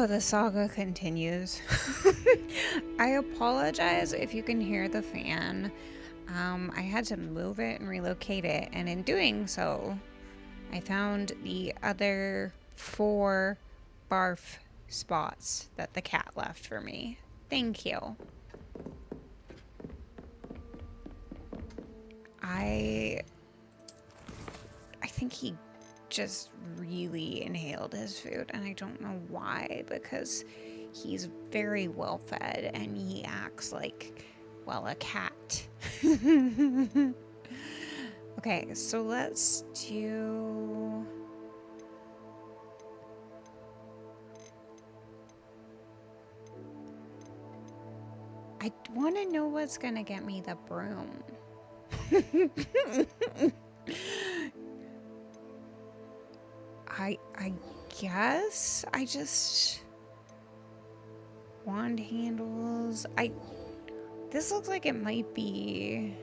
Oh, the saga continues. I apologize if you can hear the fan. I had to move it and relocate it, and in doing so, I found the other 4 barf spots that the cat left for me. Thank you. I think he just really inhaled his food, and I don't know why, because he's very well fed and he acts like, well, a cat. Okay, so let's do... I want to know what's gonna get me the broom. I guess I just... Wand handles. This looks like it might be...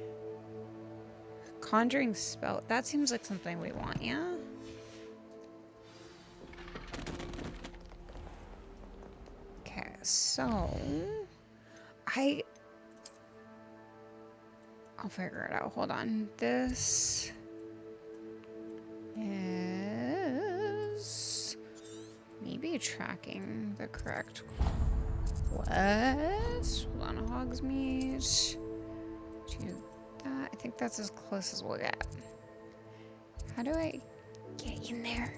Conjuring spell. That seems like something we want, yeah? Okay, so... I'll figure it out. Hold on. This is maybe tracking the correct quest. Hold on, Hogsmeade. Do that. I think that's as close as we'll get. How do I get in there?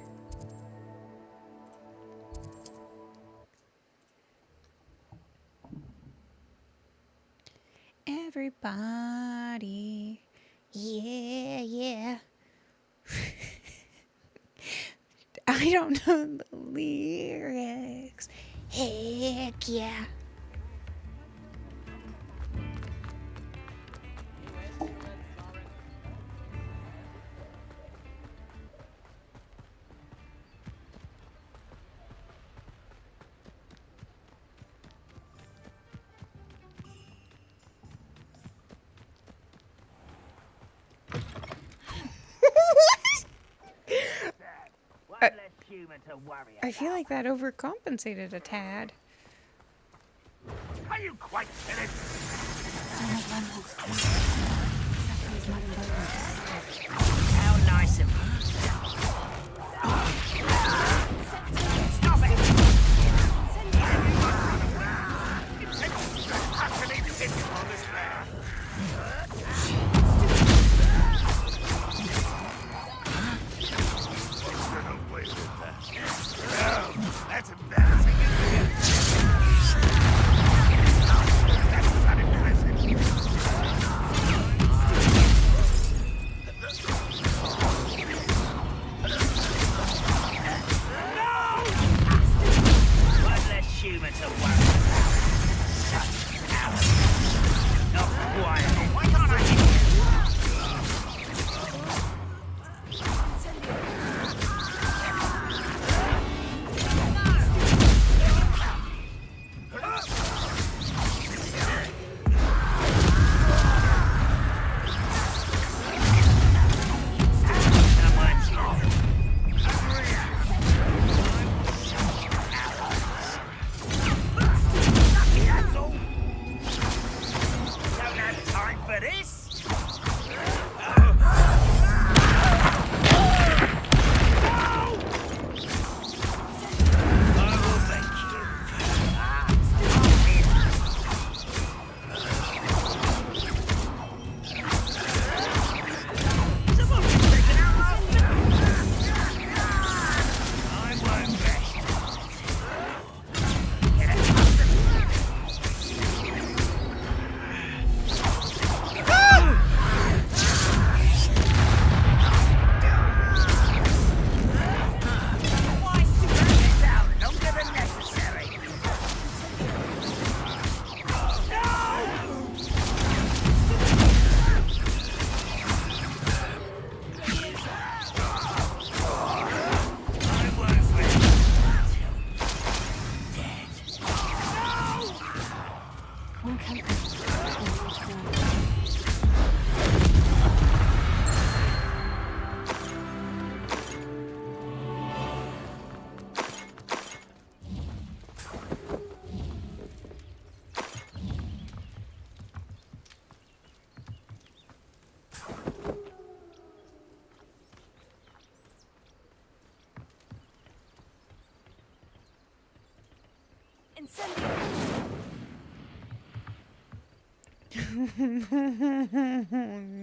Everybody, yeah. I don't know the lyrics. Heck yeah. I feel like that overcompensated a tad. Are you quite finished? How nice of you. Stop it! That's embarrassing. That's not impressive.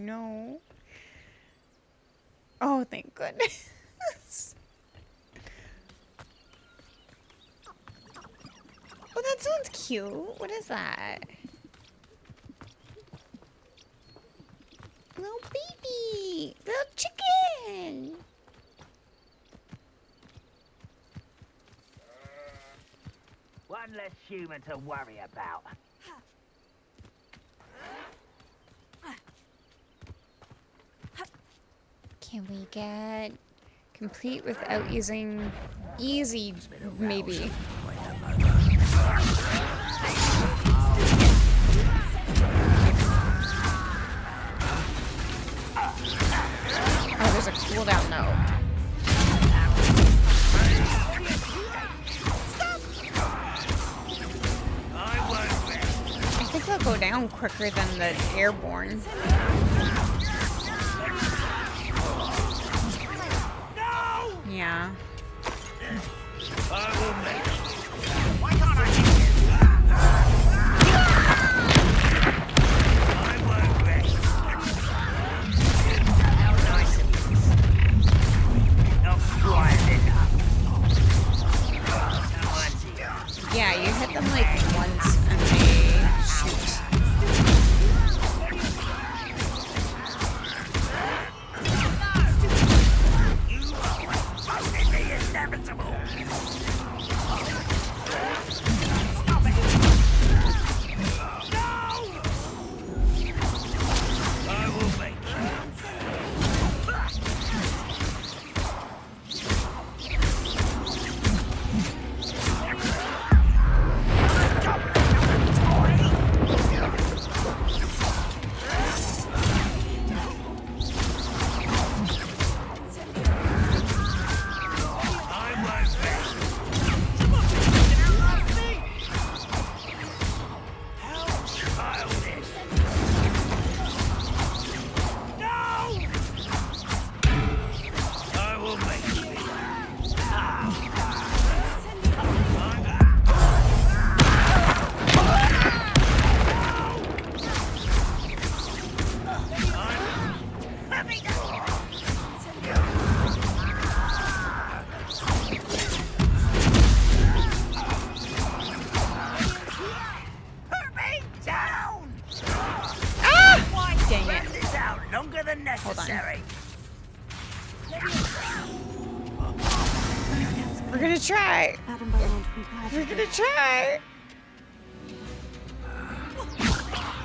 No. Oh, thank goodness. Oh, that sounds cute. What is that? Little baby. Little chicken. One less human to worry about. Can we get complete without using easy, maybe? Oh, there's a cooldown though. I think they'll go down quicker than the airborne. Yeah. I will make it. Why can't I hit you? I won't rest. How nice of you. Not quiet enough. How much? Yeah, you hit them like once and they shoot. Inevitable. I will make longer than necessary. We're gonna try. We're gonna try.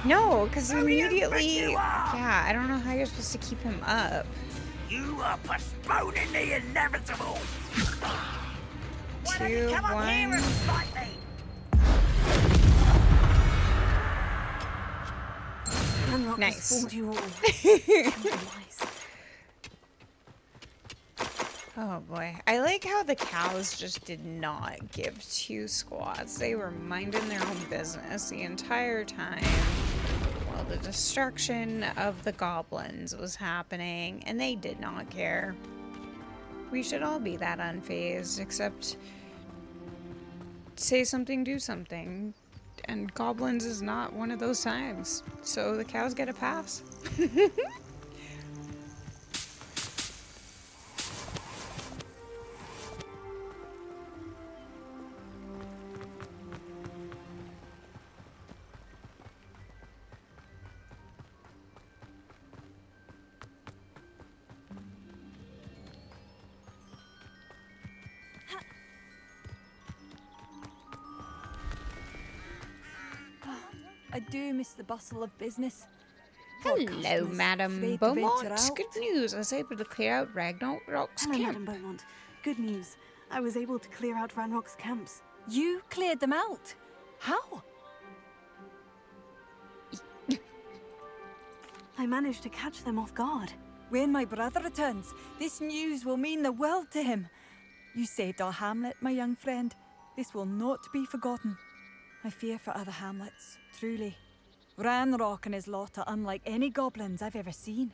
No, because immediately. Yeah, I don't know how you're supposed to keep him up. You are postponing the inevitable. Why don't 2, you come up here 1. and fight me? Nice. Oh boy. I like how the cows just did not give 2 squats. They were minding their own business the entire time while the destruction of the goblins was happening, and they did not care. We should all be that unfazed, except say something, do something. And goblins is not one of those times. So the cows get a pass. I do miss the bustle of business. Hello, Madam afraid to venture Beaumont. out. Good news. I was able to clear out Ragnarok's Hello, camp. Madam Beaumont. Good news. I was able to clear out Ranrock's camps. You cleared them out? How? I managed to catch them off guard. When my brother returns, this news will mean the world to him. You saved our hamlet, my young friend. This will not be forgotten. I fear for other hamlets, truly. Ranrock and his lot are unlike any goblins I've ever seen.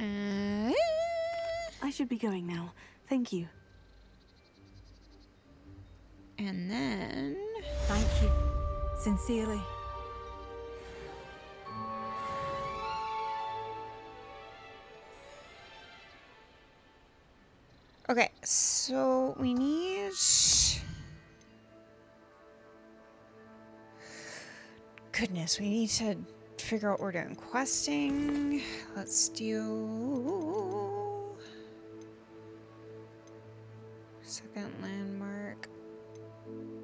Uh, I should be going now. Thank you. And then... Thank you. Sincerely. Okay, so we need... Goodness, we need to figure out what we're doing. Questing. Let's do... Second landmark.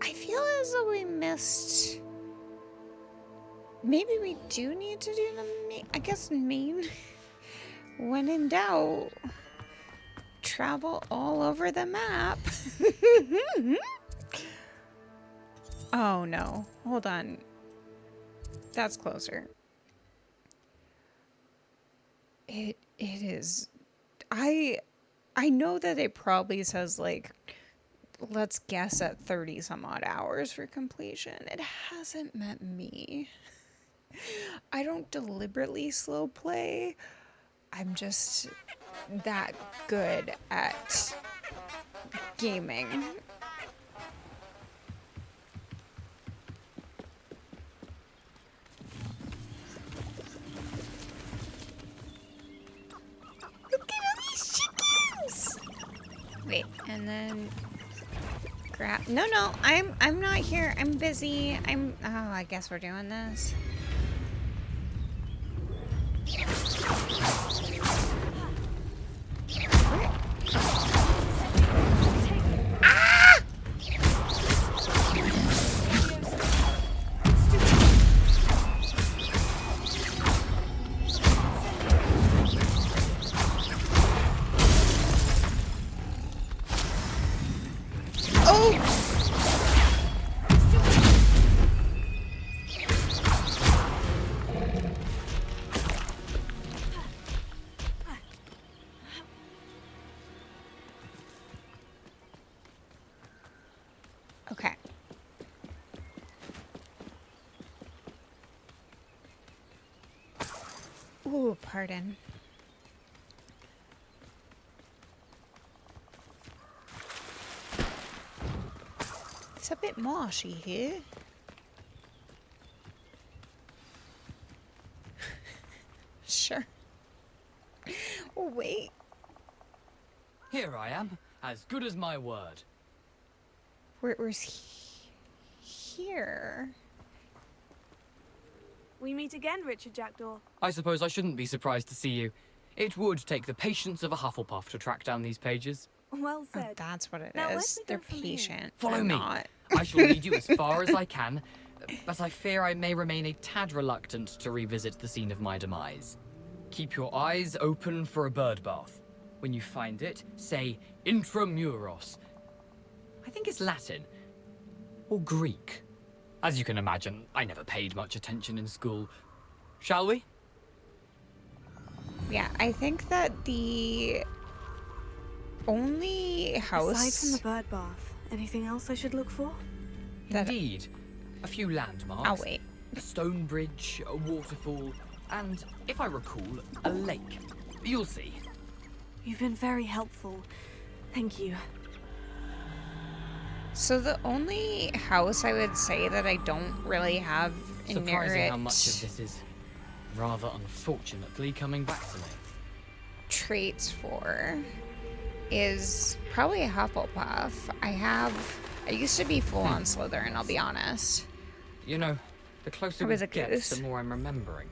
I feel as though we missed... Maybe we do need to do the main... I guess main... When in doubt... Travel all over the map. Oh no. Hold on. That's closer. It is... I know that it probably says, like, let's guess at 30 some odd hours for completion. It hasn't met me. I don't deliberately slow play. I'm just that good at gaming. Look at all these chickens! Wait, and then grab. No, I'm not here. I'm busy. Oh, I guess we're doing this. Okay. Ooh, pardon. It's a bit marshy here. Sure. Oh, wait. Here I am, as good as my word. Where's here? We meet again, Richard Jackdaw. I suppose I shouldn't be surprised to see you. It would take the patience of a Hufflepuff to track down these pages. Well Oh, said. that's what it Now, where is. do we They're go from here? patient. Follow They're me. Not. I shall lead you as far as I can, but I fear I may remain a tad reluctant to revisit the scene of my demise. Keep your eyes open for a bird bath. When you find it, say intramuros. I think it's Latin. Or Greek. As you can imagine, I never paid much attention in school. Shall we? Yeah, I think that the only house... Aside from the bird bath, anything else I should look for? That- Indeed. A few landmarks. I'll wait. A stone bridge, a waterfall, and, if I recall, a lake. You'll see. You've been very helpful. Thank you. So the only house I would say that I don't really have Surprising inherent how much of this is, rather unfortunately, coming back to me. traits for is probably a Hufflepuff. I used to be full on Slytherin, I'll be honest. You know, the closer I we was a get, goose. the more I'm remembering.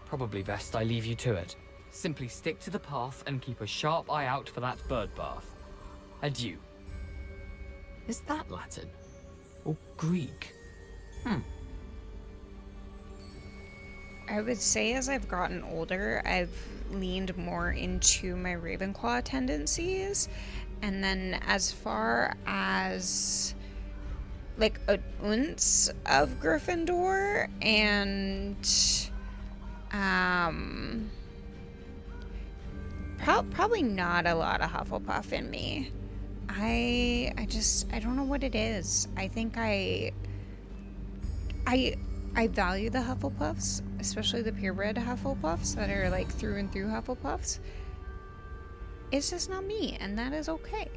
Probably best I leave you to it. Simply stick to the path and keep a sharp eye out for that bird bath. Adieu. Is that Latin? Or Greek? I would say as I've gotten older, I've leaned more into my Ravenclaw tendencies. And then as far as like an ounce of Gryffindor and probably not a lot of Hufflepuff in me. I don't know what it is. I think I value the Hufflepuffs, especially the purebred Hufflepuffs that are like through and through Hufflepuffs. It's just not me, and that is okay.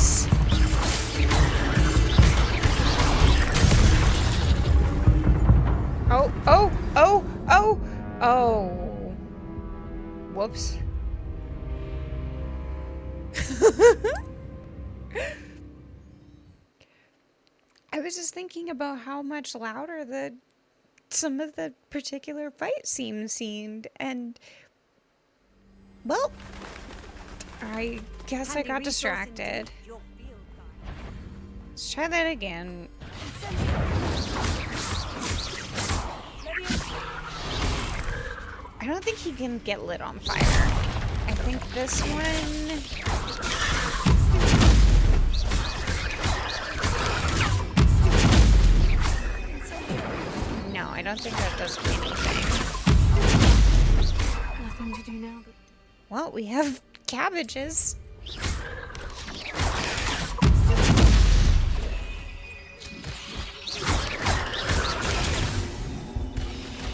close. Oh, oh, oh, oh, oh. Whoops. I was just thinking about how much louder some of the particular fight scenes seemed, and well, I guess I got distracted. Let's try that again. I don't think he can get lit on fire. I think this one... No, I don't think that does anything. Nothing to do now but... Well, we have cabbages.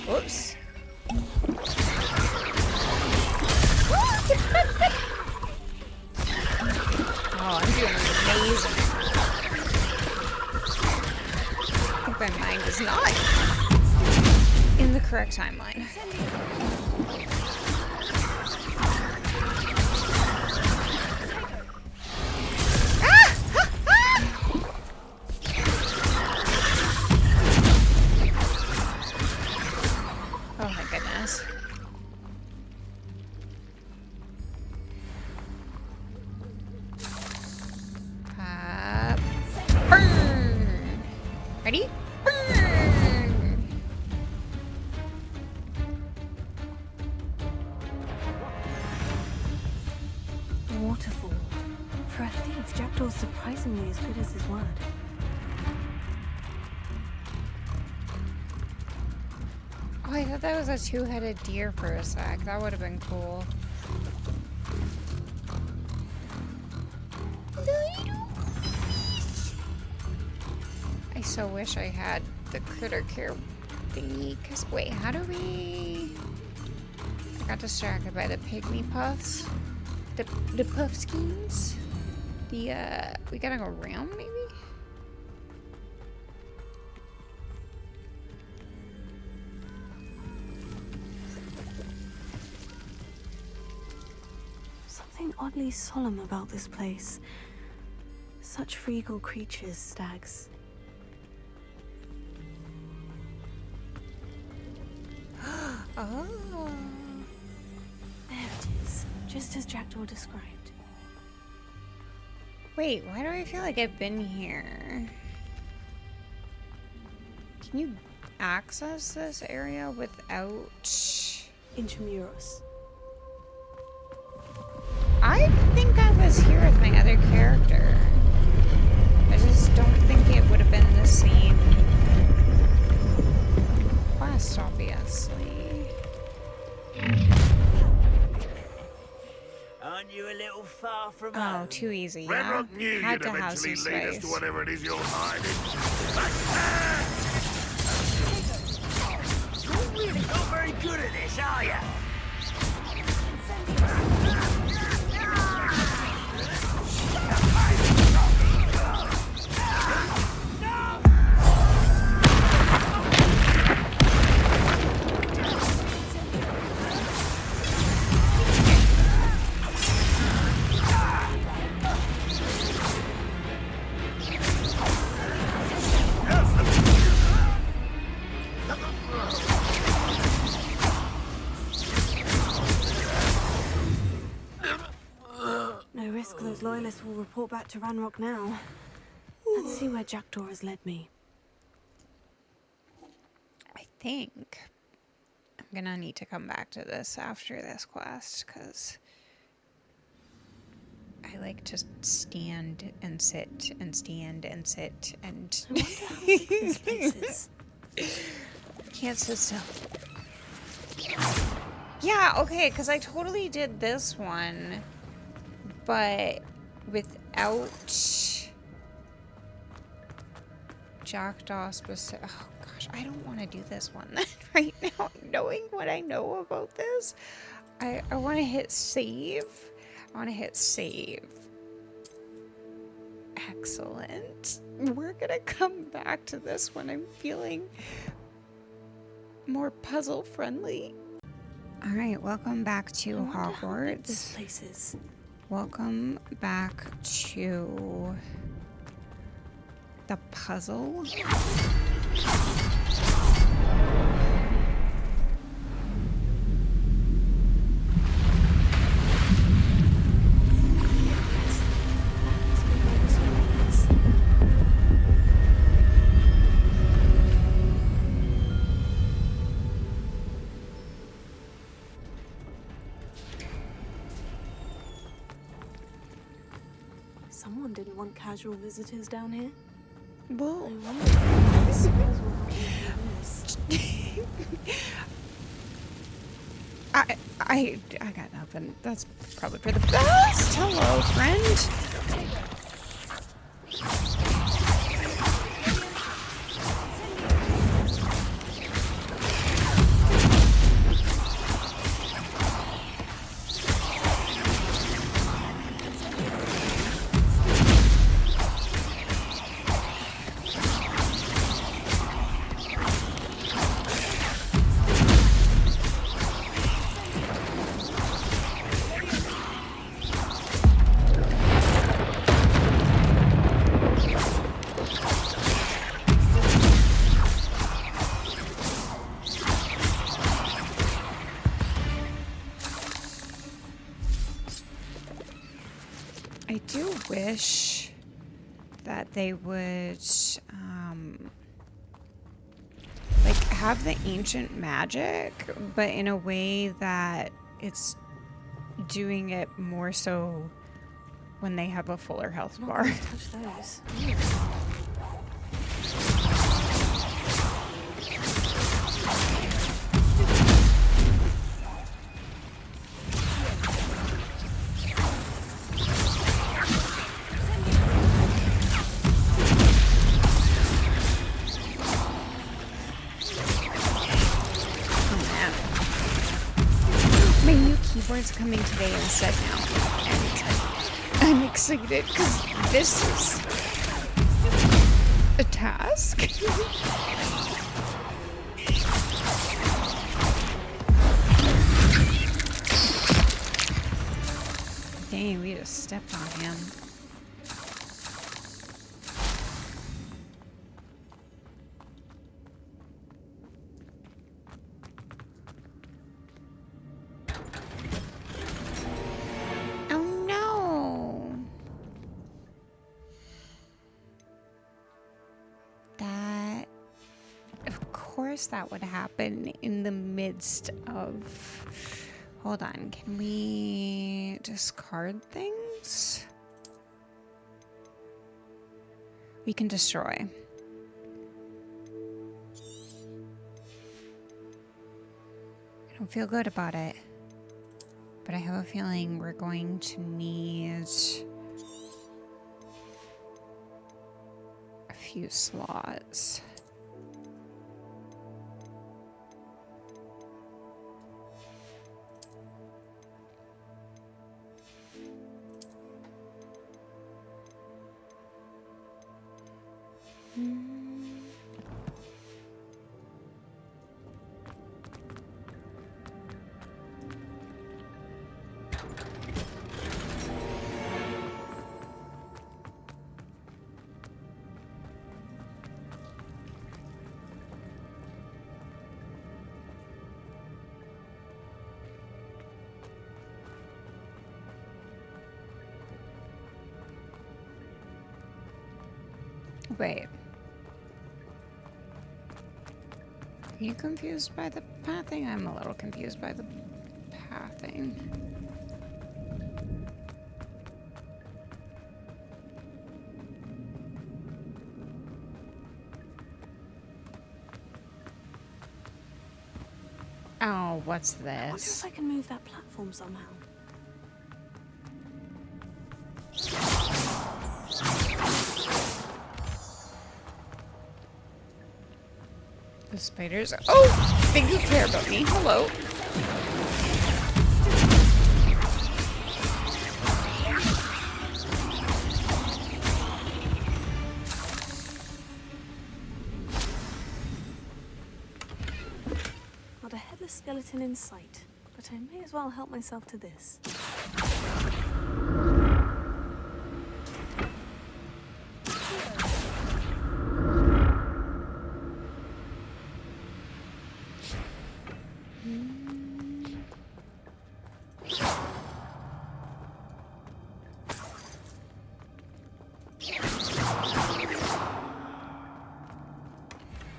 Whoops. Oh, I'm doing amazing. I think my mind is not in the correct timeline. Oh my goodness. Burn! Ready? Burn! A waterfall. For a thief, Jackdaw's surprisingly as good as his word. Oh, I thought that was a two-headed deer for a sec. That would have been cool. I so wish I had the critter care thingy, because wait, how do we... I got distracted by the pygmy puffs. The puff skins. We gotta go around, maybe? Something oddly solemn about this place. Such regal creatures, stags. Oh. There it is, just as Jackdaw described. Wait, why do I feel like I've been here? Can you access this area without... Intramuros. I think I was here with my other character. I just don't think it would have been the same quest, obviously. Aren't you a little far from Oh, home? too easy, Red yeah? Rock knew Had you'd to have eventually some lead us to space. whatever it is you're hiding. Back You're really not very good at this, are you? No risk those loyalists will report back to Ranrock now. Let's see where Jackdaw has led me. I think I'm gonna need to come back to this after this quest, because I like to stand and sit and stand and sit and... I wonder how big this place is. Can't sit still. Yeah, okay, because I totally did this one, but without Jackdaw specific. Oh gosh, I don't want to do this one then right now, knowing what I know about this. I want to hit save. I want to hit save. Excellent. We're gonna come back to this when I'm feeling more puzzle friendly. All right, welcome back to I wonder how big this Hogwarts. place is. Welcome back to the puzzle. Must be where this one is. Someone didn't want casual visitors down here. I Well, wonder if the spells will help me do this. I got nothing. That's probably for the best. Hello, friend. I do wish that they would, like, have the ancient magic, but in a way that it's doing it more so when they have a fuller health Not bar. going to touch those. Oh man. My new keyboard's coming today instead now. And I'm excited because this is a task. Dang, we just stepped on him. Oh no! That, of course, that would happen in the midst of. Hold on, can we discard things? We can destroy. I don't feel good about it, but I have a feeling we're going to need a few slots. Wait. Are you confused by the pathing? I'm a little confused by the pathing. Oh, what's I wonder this? if I can move that platform somehow. The spiders. Oh, they do care about me. Hello. skeleton in sight, but I may as well help myself to this.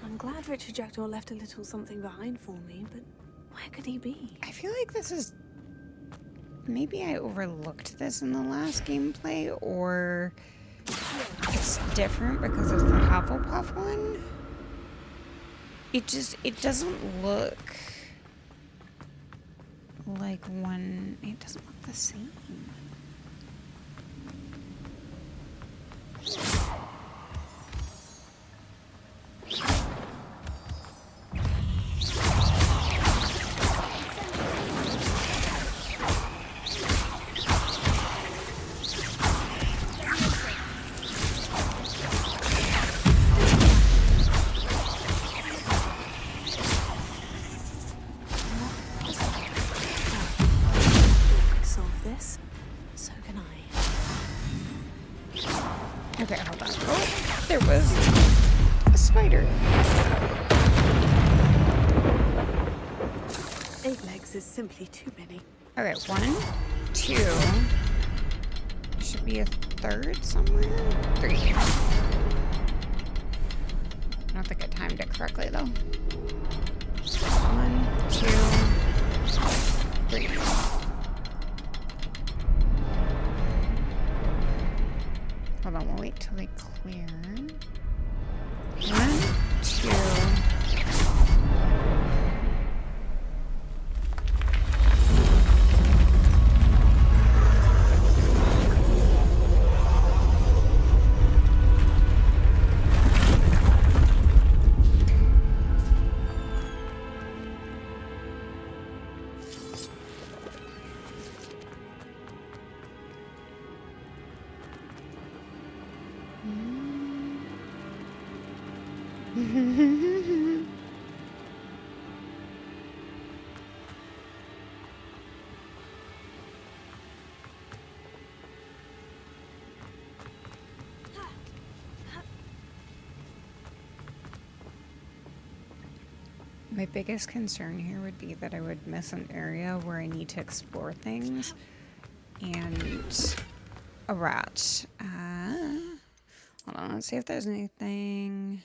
I'm glad Richard Jackdaw left a little something behind for me, but where could he be? I feel like this is... Maybe I overlooked this in the last gameplay, or it's different because it's the Hufflepuff one. It doesn't look like one... It doesn't look the same. Solve this. So can I. Okay, hold on. Oh, there was a spider. 8 legs is simply too many. Okay, 1, 2. Should be a third somewhere. 3. I don't think I timed it correctly though. 1, 2, 3. Hold on, we'll wait till they clear. 1, 2. My biggest concern here would be that I would miss an area where I need to explore things. And a rat. Hold on, let's see if there's anything.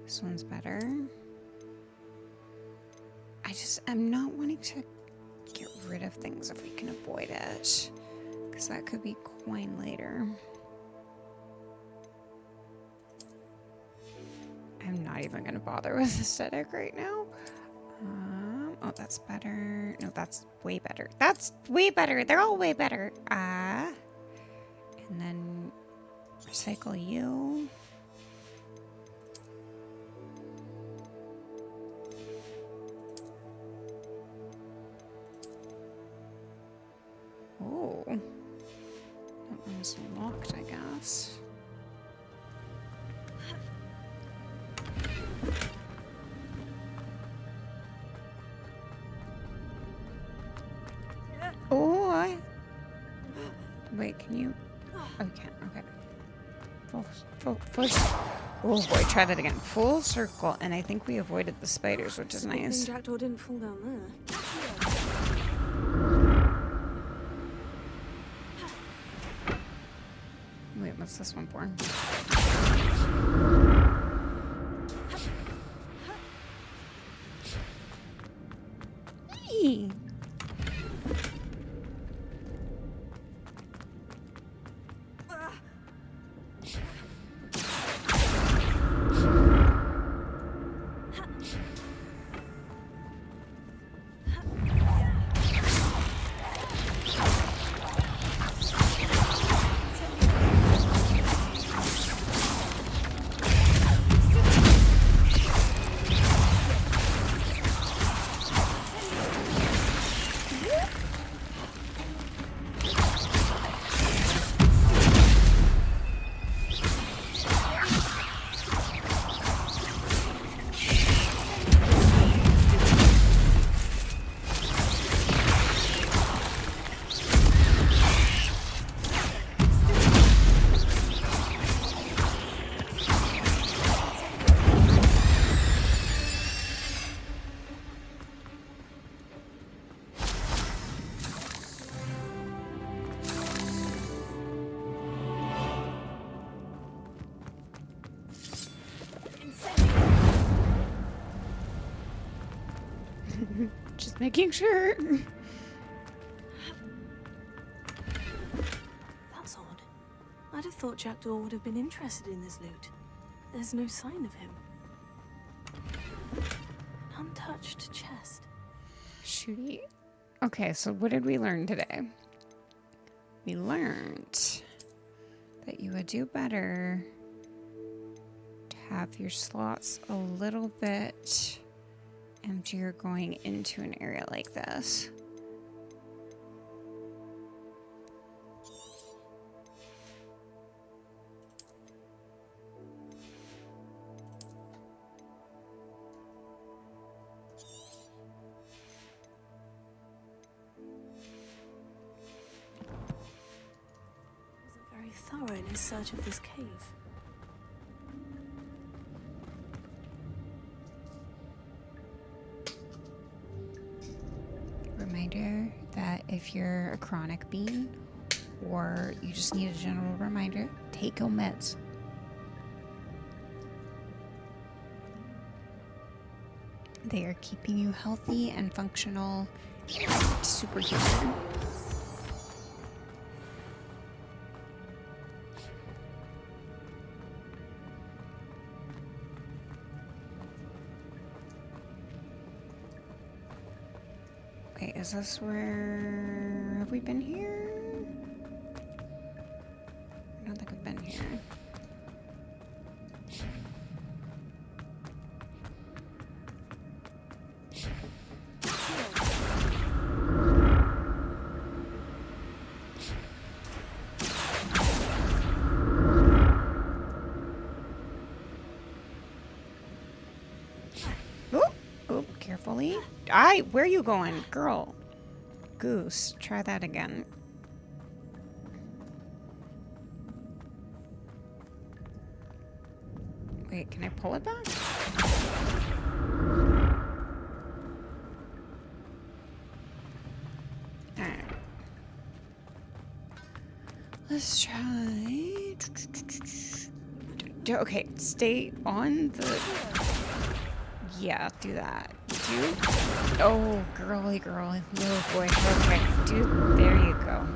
This one's better. I'm not wanting to get rid of things if we can avoid it. Because that could be coin later. I'm not even going to bother with aesthetic right now. Oh, that's better. No, that's way better. That's way better. They're all way better. And then recycle you. Oh. That one's locked, I guess. Oh, wait, can you? Oh, you can't. Okay. Full. Oh boy, try that again. Full circle, and I think we avoided the spiders, which is nice. Jackdaw didn't fall down there. Wait, what's this one for? Hey. Just making sure. That's odd. I'd have thought Jackdaw would have been interested in this loot. There's no sign of him. An untouched chest. Shooty. Okay, so what did we learn today? We learned that you would do better to have your slots a little bit emptier going into an area like this. Wasn't very thorough in his search of this cave. Reminder that if you're a chronic bean or you just need a general reminder, take your meds. They are keeping you healthy and functional and superhuman. Wait, is this where... Have we been here? I don't think I've been here. Oh, carefully. Where are you going, girl? Goose, try that again. Wait, can I pull it back? Alright. Let's try. Okay, stay on the... Yeah, do that. Oh, girly. Oh boy. Okay, there you go.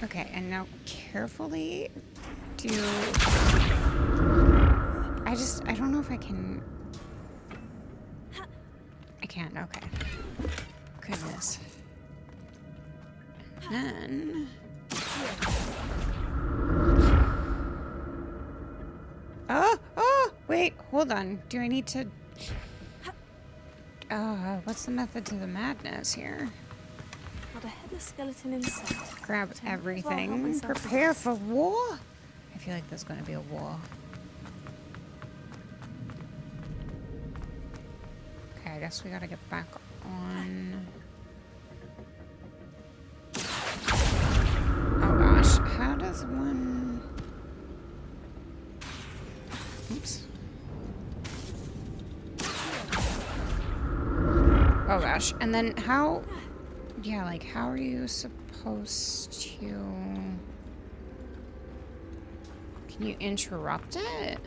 Okay, and now carefully do... I don't know if I can... I can't, okay. Goodness. Then... Oh, wait, hold on. Do I need to... what's the method to the madness here? Not a headless skeleton in sight. Grab everything. Prepare for war? I feel like there's gonna be a war. Okay, I guess we gotta get back on. Oh gosh, how does one... Oops. Oh gosh, and then how... Yeah, like, how are you supposed to... Can you interrupt it?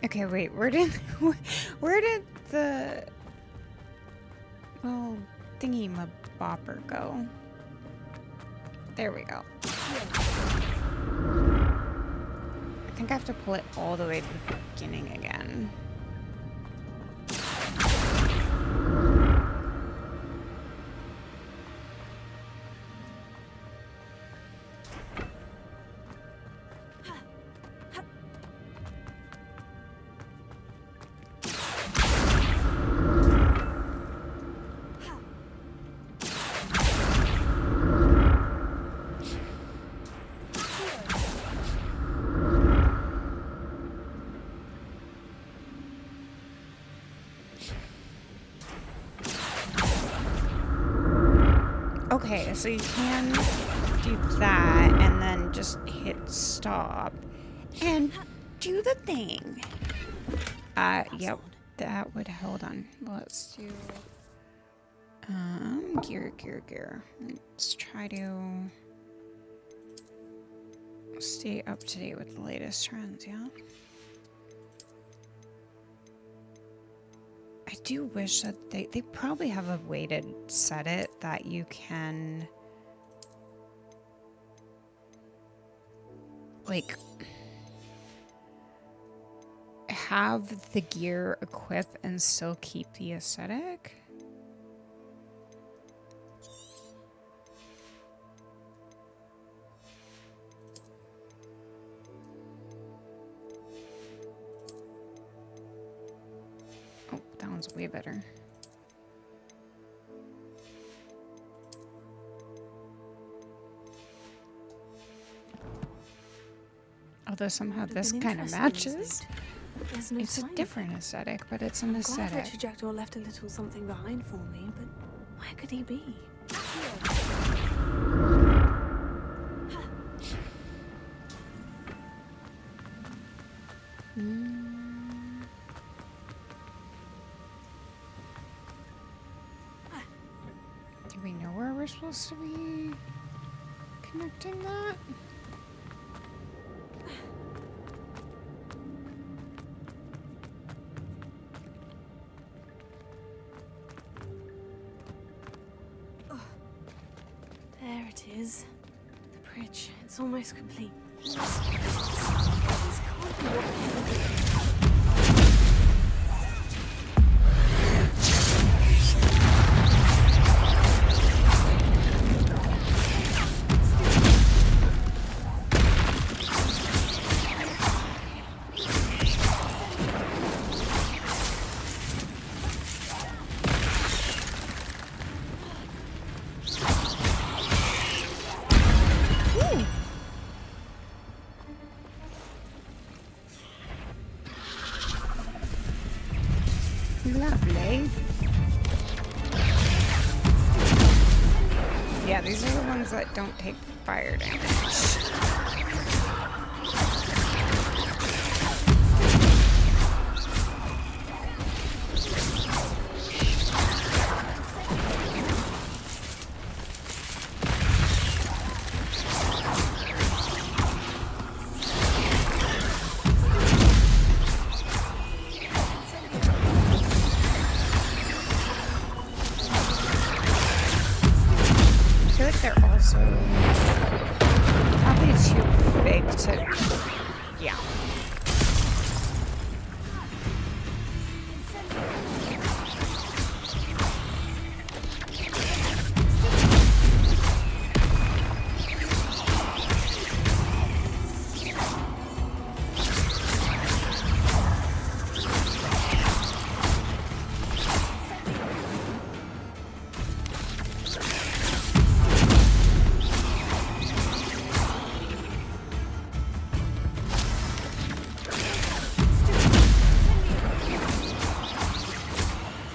Okay, wait, where did the little thingy bopper go? There we go. I think I have to pull it all the way to the beginning again. Okay, so you can do that and then just hit stop and do the thing. Yep, that would, hold on. Let's do, gear. Let's try to stay up to date with the latest trends, yeah? I do wish that they probably have a way to set it that you can, like, have the gear equip and still keep the aesthetic. Oh, that one's way better. Although somehow this kind of matches. There's no It's a sign of different him. aesthetic, but it's an I'm glad aesthetic. Richard Jackdaw left a little something behind for me, but where could he be? Do we know where we're supposed to be connecting that? There it is. The bridge. It's almost complete. This can't be what Lovely. Yeah, these are the ones that don't take fire damage. I feel like they're also probably too big to, yeah.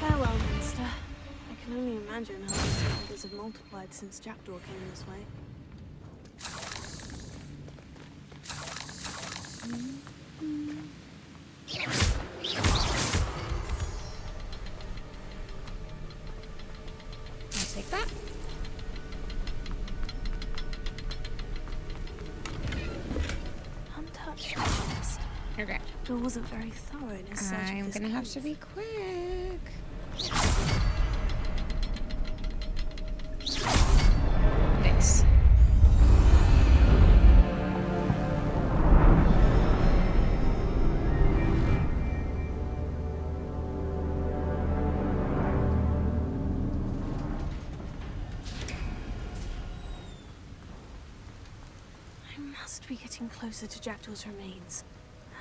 Farewell, monster. I can only imagine how these spiders have multiplied since Jackdaw came this way. I'll take that. Untouched chest. Okay. Jackdaw wasn't very thorough in his search of I'm this gonna have to cave. be quick. Nice. I must be getting closer to Jackdaw's remains.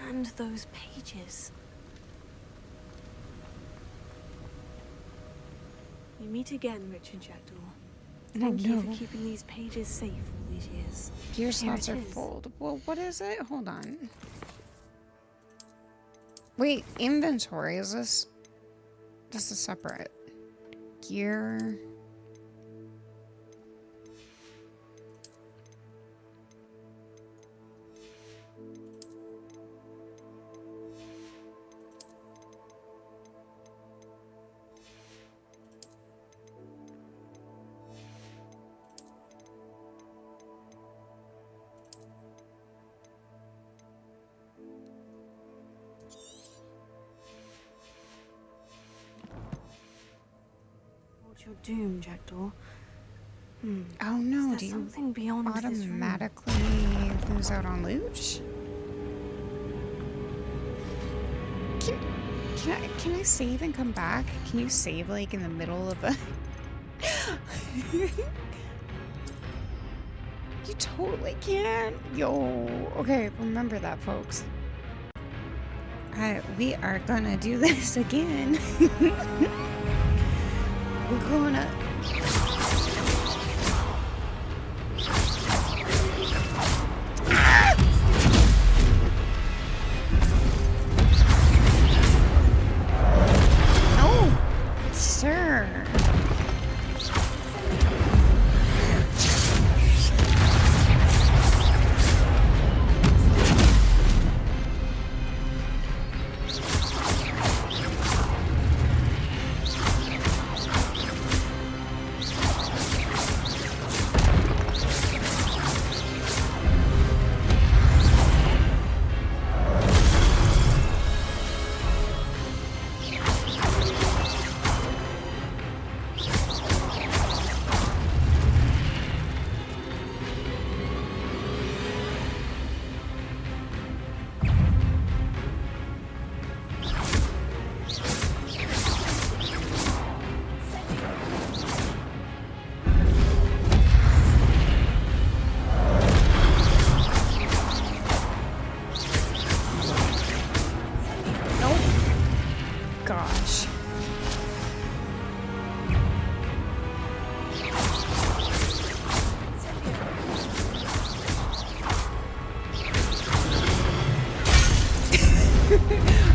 And those pages. We meet again, Richard Jackdaw. Thank you for keeping these pages safe all these years. Gear Here slots it are is. full. Well, what is it? Hold on. Wait, inventory, is this? This is separate. Gear. your doom, Jackdaw. Oh no, Is do there you something beyond this room? automatically lose out on loot? Can I save and come back? Can you save like in the middle of a You totally can. Yo. Okay, remember that, folks. We are gonna do this again. We're gonna No, sir. Gosh.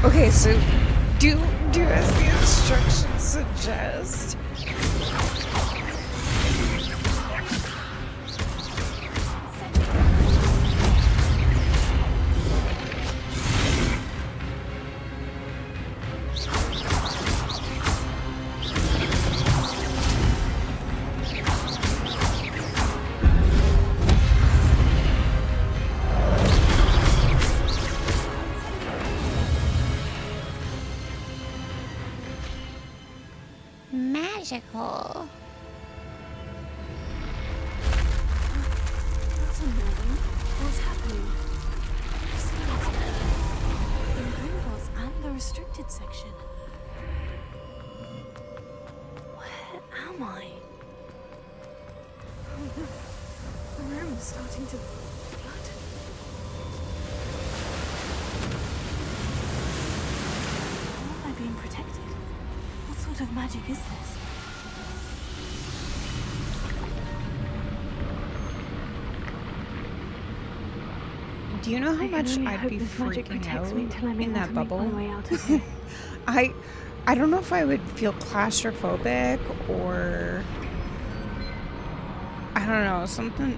Okay, so do as the instructions suggest. Magical. What's unknown? What's happening? In Hogwarts and the restricted section. Where am I? Oh no. The room is starting to flood. How am I being protected? What sort of magic is this? Do you know how I can much only I'd hope be this magic freaking protects out me until I'm in able that to make bubble? my way out of here. I don't know if I would feel claustrophobic or I don't know,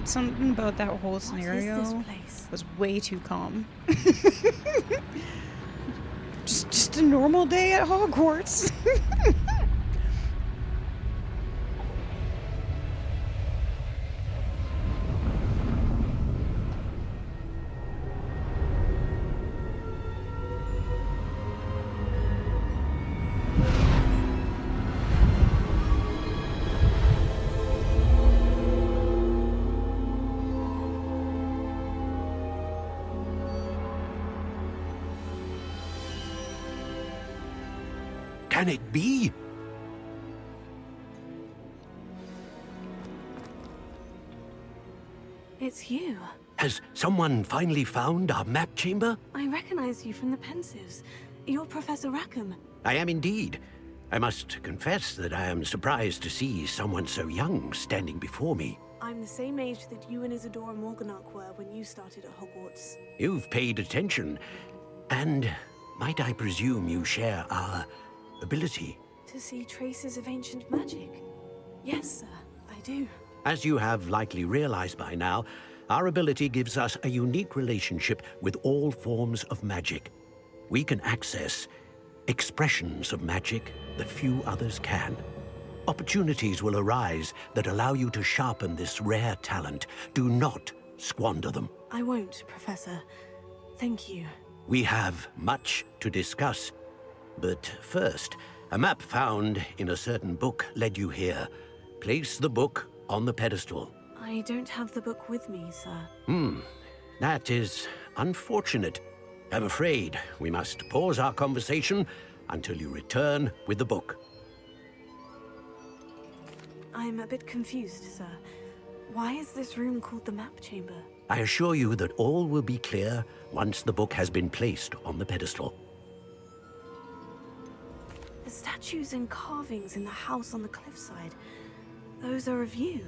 something about that whole What is scenario this place? was way too calm. just a normal day at Hogwarts. Can it be? It's you. Has someone finally found our map chamber? I recognize you from the Pensives. You're Professor Rackham. I am indeed. I must confess that I am surprised to see someone so young standing before me. I'm the same age that you and Isadora Morganach were when you started at Hogwarts. You've paid attention. And might I presume you share our ability? To see traces of ancient magic. Yes, sir, I do. As you have likely realized by now, our ability gives us a unique relationship with all forms of magic. We can access expressions of magic that few others can. Opportunities will arise that allow you to sharpen this rare talent. Do not squander them. I won't, Professor. Thank you. We have much to discuss. But first, A map found in a certain book led you here. Place the book on the pedestal. I don't have the book with me, sir. That is unfortunate. I'm afraid we must pause our conversation until you return with the book. I'm a bit confused, sir. Why is this room called the map chamber? I assure you that all will be clear once the book has been placed on the pedestal. The statues and carvings in the house on the cliffside, those are of you.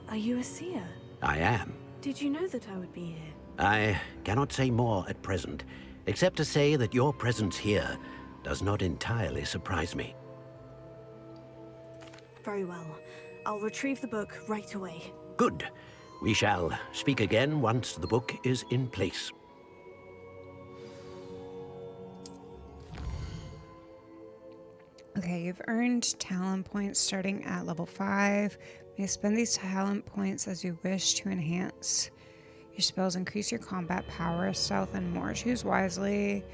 Are you a seer? I am. Did you know that I would be here? I cannot say more at present, except to say that your presence here does not entirely surprise me. Very well. I'll retrieve the book right away. Good. We shall speak again once the book is in place. Okay, you've earned talent points starting at level 5. You may spend these talent points as you wish to enhance your spells, increase your combat power, stealth, and more. Choose wisely.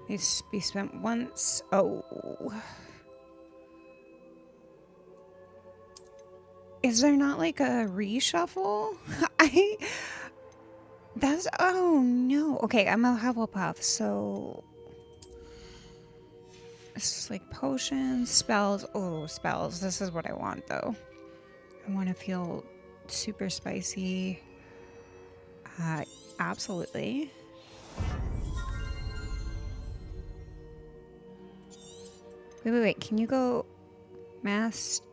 May be spent once. Oh. Is there not like a reshuffle? Oh no. Okay, I'm a Hufflepuff, so this is like potions, spells. Oh, spells. This is what I want though. I want to feel super spicy. Absolutely. Wait. Can you go masked?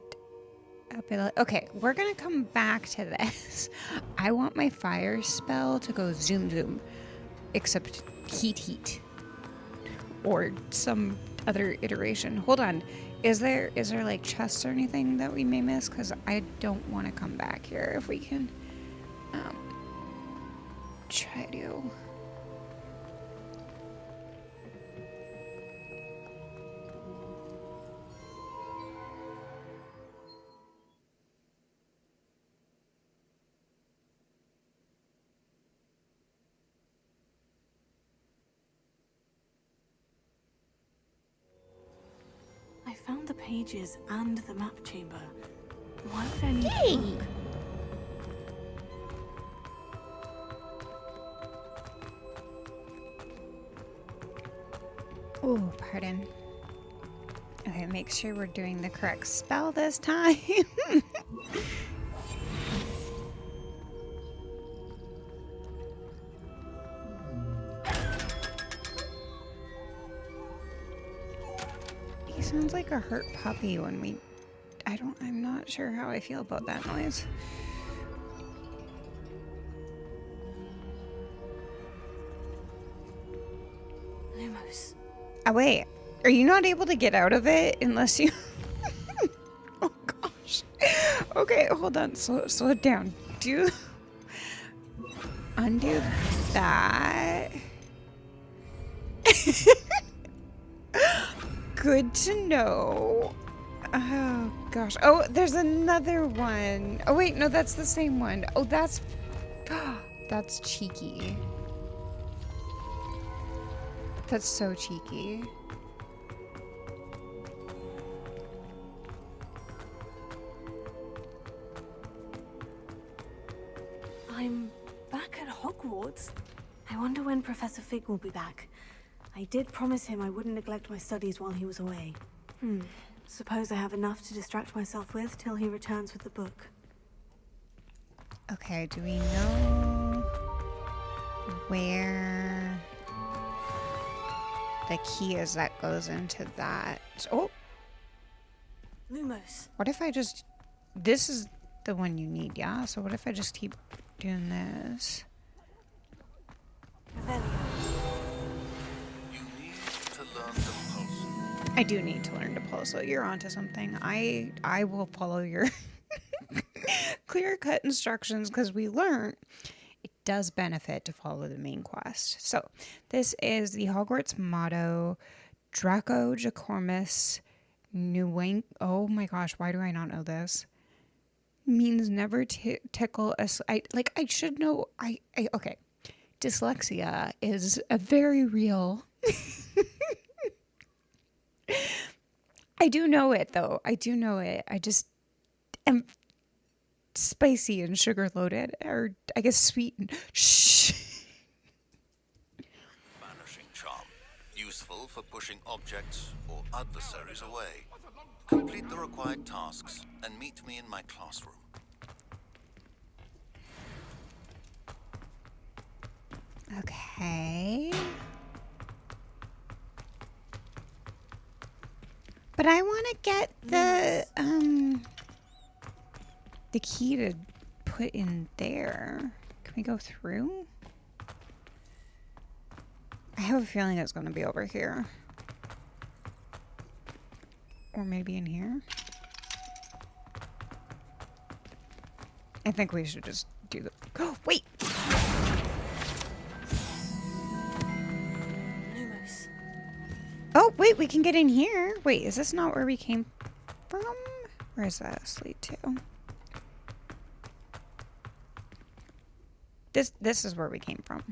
Okay, we're gonna come back to this. I want my fire spell to go zoom, except heat, or some other iteration. Hold on, is there like chests or anything that we may miss? Because I don't want to come back here if we can. Try to. I found the pages and the map chamber. Why would I need Yay! the book? Oh, pardon. Okay, make sure we're doing the correct spell this time. He sounds like a hurt puppy when we... I'm not sure how I feel about that noise. Lumos. Oh, wait. Are you not able to get out of it unless you... Oh, gosh. Okay, hold on. Slow it down. Undo that. Good to know. Oh, gosh. Oh, there's another one. Oh, wait. No, that's the same one. Oh, that's... That's cheeky. That's so cheeky. I'm back at Hogwarts. I wonder when Professor Fig will be back. I did promise him I wouldn't neglect my studies while he was away. Suppose I have enough to distract myself with till he returns with the book. Okay, do we know where the key is that goes into that? Oh, Lumos. what if I just... This is the one you need, yeah? So what if I just keep doing this? Revelio. You need to learn the pulse. I do need to learn to pull, so you're onto something. I will follow your clear-cut instructions because we learned it does benefit to follow the main quest. So this is the Hogwarts motto, Draco Jacormus Nuang. Oh my gosh, why do I not know this? Means never tickle us. I should know. Okay. Dyslexia is a very real I do know it, though. I do know it. I just am spicy and sugar loaded, or I guess sweet and shh. Vanishing charm. Useful for pushing objects or adversaries away. Complete the required tasks and meet me in my classroom. Okay. But I want to get the key to put in there. Can we go through? I have a feeling it's going to be over here. Or maybe in here. I think we should just do the... Oh, wait! Lumos. Oh, wait, we can get in here. Wait, is this not where we came from? Where does that lead to? This is where we came from.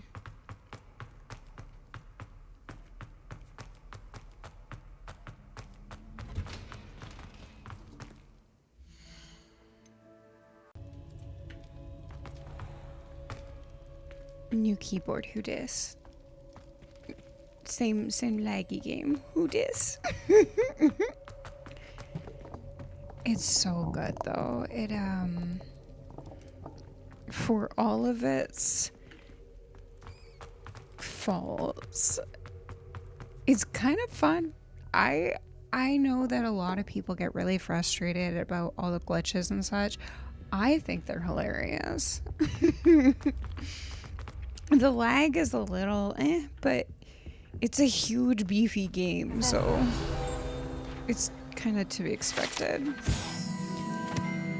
New keyboard, who dis? Same laggy game. Who dis? It's so good though. It for all of its faults, it's kind of fun. I know that a lot of people get really frustrated about all the glitches and such. I think they're hilarious. The lag is a little but it's a huge beefy game, so it's kind of to be expected.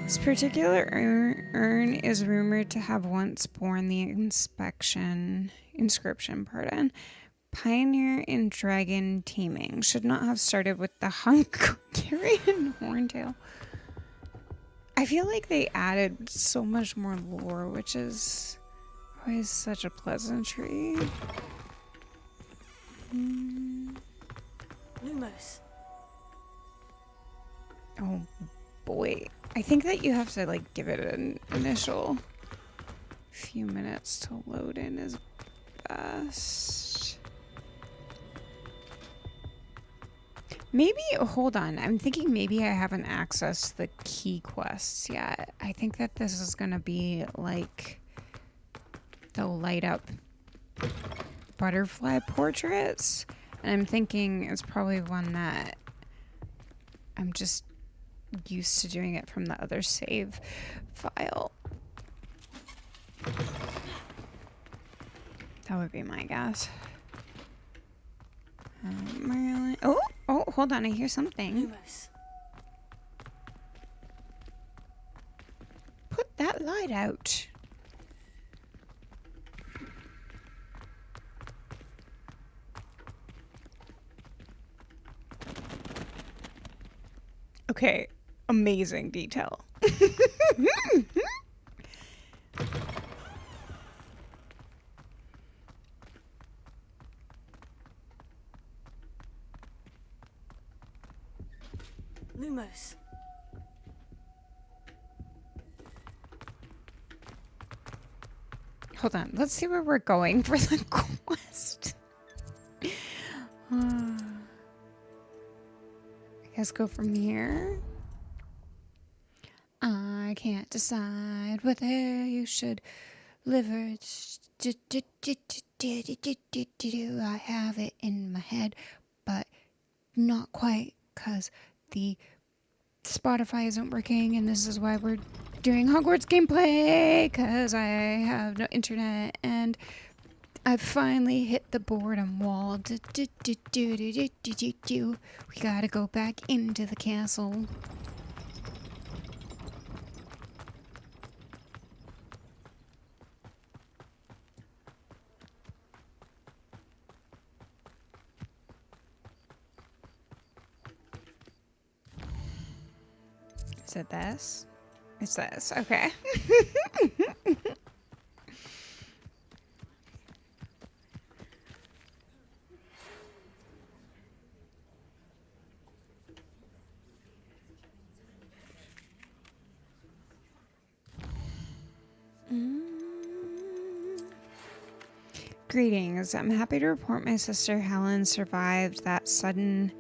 This particular urn is rumored to have once borne the inscription, pioneer in dragon taming. Should not have started with the Hungarian horntail. I feel like they added so much more lore, which is always such a pleasantry. Lumos. Oh boy. I think that you have to like give it an initial few minutes to load in is best. Maybe, hold on. I'm thinking maybe I haven't accessed the key quests yet. I think that this is gonna be like the light up butterfly portraits. And I'm thinking it's probably one that I'm just used to doing it from the other save file. That would be my guess. Marilyn. Oh, hold on. I hear something. Lumos. Put that light out. Okay, amazing detail. Lumos. Hold on, let's see where we're going for the quest. I guess go from here. I can't decide whether you should live or I have it in my head, but not quite, because the Spotify isn't working, and this is why we're doing Hogwarts gameplay, because I have no internet, and I finally hit the boredom wall. We gotta go back into the castle. Is it this? It's this. Okay. Greetings. I'm happy to report my sister Helen survived that sudden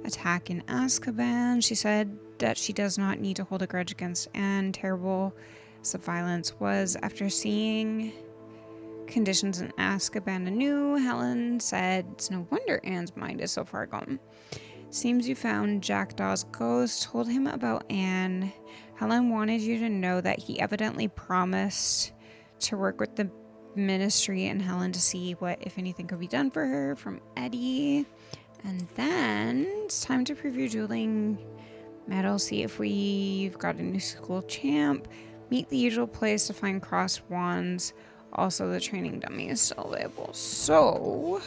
attack in Azkaban. She said that she does not need to hold a grudge against Anne, terrible as the violence was. After seeing conditions in Azkaban anew, Helen said, "It's no wonder Anne's mind is so far gone. Seems you found Jackdaw's ghost, told him about Anne. Helen wanted you to know that he evidently promised to work with the ministry and Helen to see what, if anything, could be done for her. From Eddie." And then it's time to preview dueling medal, see if we've got a new school champ, meet the usual place to find crossed wands. Also, the training dummy is still available. So,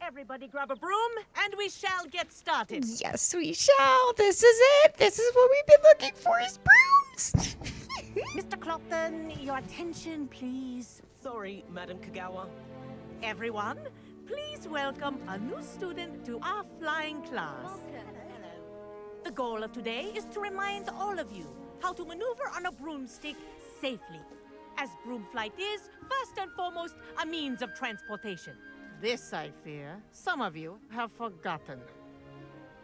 Everybody grab a broom, and we shall get started. yes, we shall. This is it. This is what we've been looking for, is brooms. Mr. Clopton, your attention, please. Sorry, Madam Kagawa. Everyone, please welcome a new student to our flying class. The goal of today is to remind all of you how to maneuver on a broomstick safely, as broom flight is, first and foremost, a means of transportation. This, I fear, some of you have forgotten.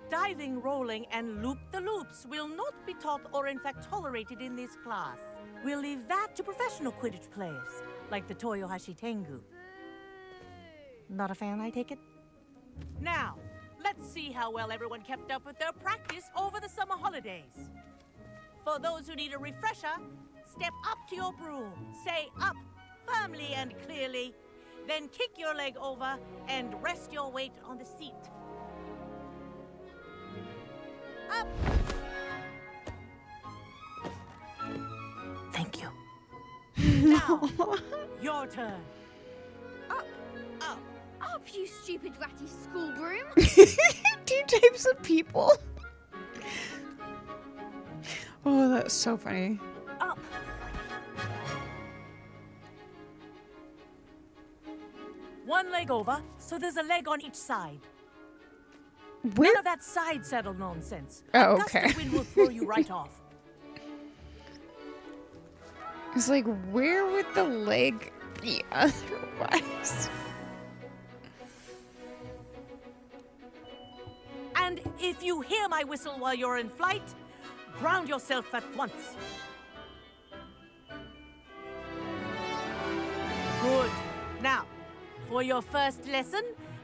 Diving, rolling, and loop-the-loops will not be taught or in fact tolerated in this class. We'll leave that to professional Quidditch players, like the Toyohashi Tengu. Not a fan, I take it? Now, let's see how well everyone kept up with their practice over the summer holidays. For those who need a refresher, step up to your broom, say up firmly and clearly, then kick your leg over and rest your weight on the seat. Up! Thank you. Now, your turn. Up, you stupid ratty school broom. 2 types of people. Oh, that's so funny. Up. One leg over, so there's a leg on each side. Where? None of that side saddle nonsense. Oh, A gust of okay. wind will throw you right off. It's like, where would the leg be otherwise? And if you hear my whistle while you're in flight, ground yourself at once. Good. Now, for your first lesson,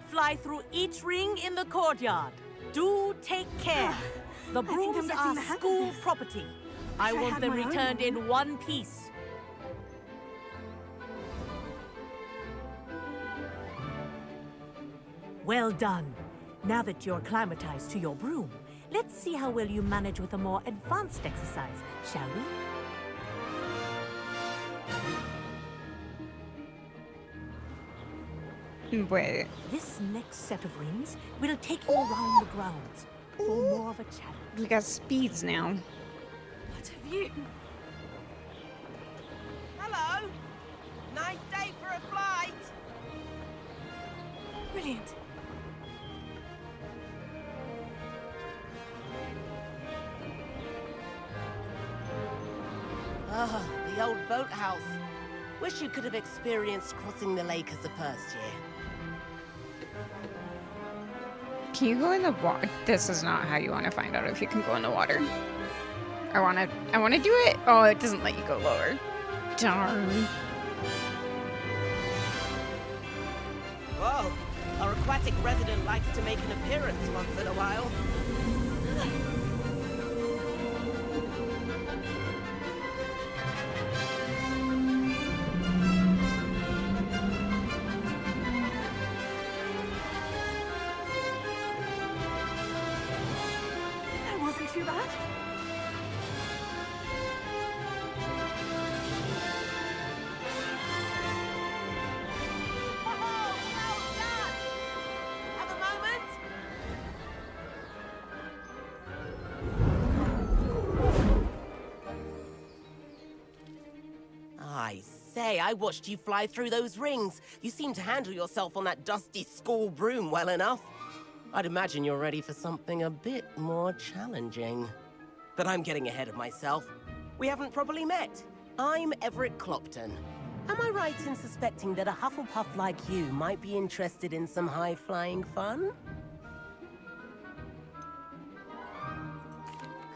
fly through each ring in the courtyard. Do take care. The I think I'm brooms getting are the hang of school this. property. I I want had them my own returned in one. one piece. Well done. Now that you're acclimatized to your broom, let's see how well you manage with a more advanced exercise, shall we? Wait. This next set of rings will take you around the grounds for more of a challenge. We got speeds now. What have you? Hello. Nice day for a flight. Brilliant. Ah, the old boathouse. Wish you could have experienced crossing the lake as the first year. Can you go in the water? This is not how you want to find out if you can go in the water. I want to do it. Oh, it doesn't let you go lower. Darn. Whoa, our aquatic resident likes to make an appearance once in a while. That wasn't too bad. Have a moment? I say, I watched you fly through those rings. You seem to handle yourself on that dusty school broom well enough. I'd imagine you're ready for something a bit more challenging. But I'm getting ahead of myself. We haven't properly met. I'm Everett Clopton. Am I right in suspecting that a Hufflepuff like you might be interested in some high-flying fun?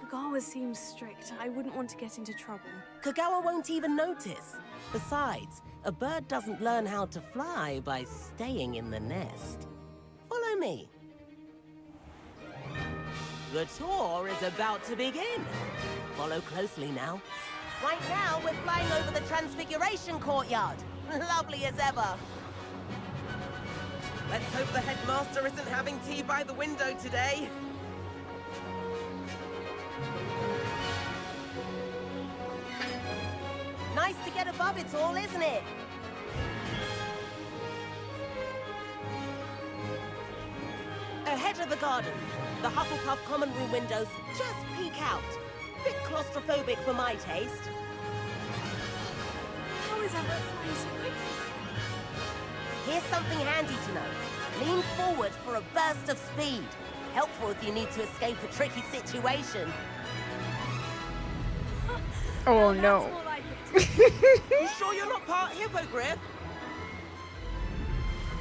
Kagawa seems strict. I wouldn't want to get into trouble. Kagawa won't even notice. Besides, a bird doesn't learn how to fly by staying in the nest. Follow me. The tour is about to begin. Follow closely now. Right now, we're flying over the Transfiguration Courtyard. Lovely as ever. Let's hope the headmaster isn't having tea by the window today. Nice to get above it all, isn't it? Ahead of the gardens, the Hufflepuff common room windows just peek out. Bit claustrophobic for my taste. How is Albert flying so quickly? Here's something handy to know. Lean forward for a burst of speed. Helpful if you need to escape a tricky situation. Oh That's no. more like it. You sure you're not part hippogriff?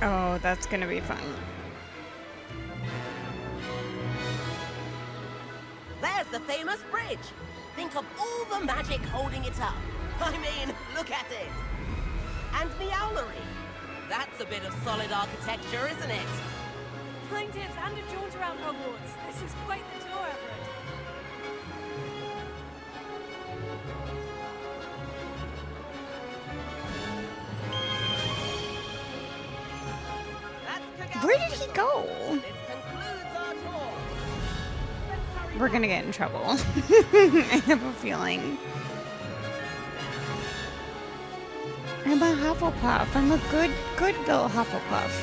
Oh, that's gonna be fun. There's the famous bridge. Think of all the magic holding it up. I mean, look at it. And the owlery. That's a bit of solid architecture, isn't it? Flying tips and a jaunt around Hogwarts. This is quite the tour, Everett. Where did he go? This concludes our tour. We're gonna get in trouble. I have a feeling. I'm a Hufflepuff. I'm a good little Hufflepuff.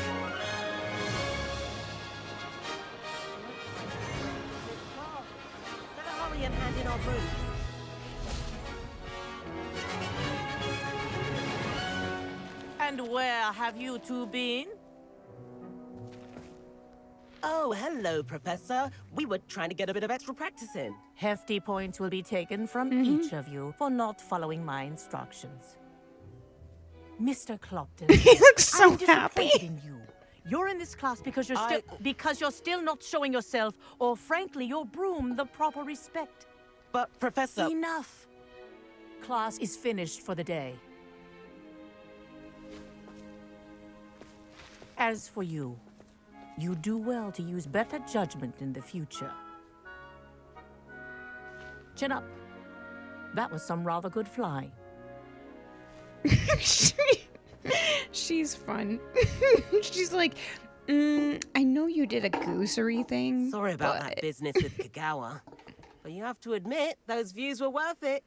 Better hurry and hand in our brooms. And where have you two been? Oh, hello, Professor. We were trying to get a bit of extra practice in. Hefty points will be taken from each of you for not following my instructions. Mr. Clopton, He looks so I'm happy. disappointed in you. You're in this class because you're still not showing yourself, or frankly, your broom the proper respect. But, Professor... Enough. Class is finished for the day. As for you, you do well to use better judgment in the future. Chin up. That was some rather good flying. She's fun. She's like, I know you did a goosery thing. Sorry about but... that business with Kagawa. But you have to admit, those views were worth it.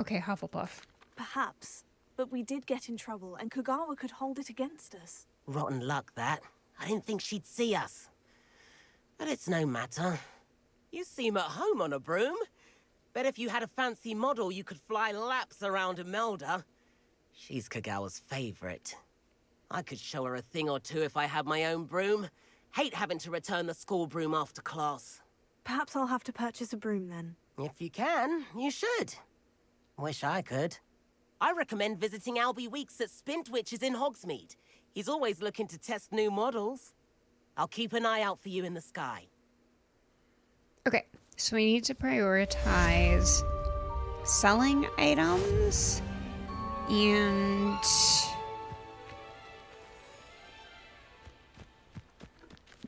Okay, Hufflepuff. Perhaps. But we did get in trouble, and Kagawa could hold it against us. Rotten luck, that. I didn't think she'd see us. But it's no matter. You seem at home on a broom. Bet if you had a fancy model, you could fly laps around Imelda. She's Kagawa's favorite. I could show her a thing or two if I had my own broom. Hate having to return the school broom after class. Perhaps I'll have to purchase a broom then. If you can, you should. Wish I could. I recommend visiting Albie Weeks at Spintwitches in Hogsmeade. He's always looking to test new models. I'll keep an eye out for you in the sky. Okay, so we need to prioritize selling items and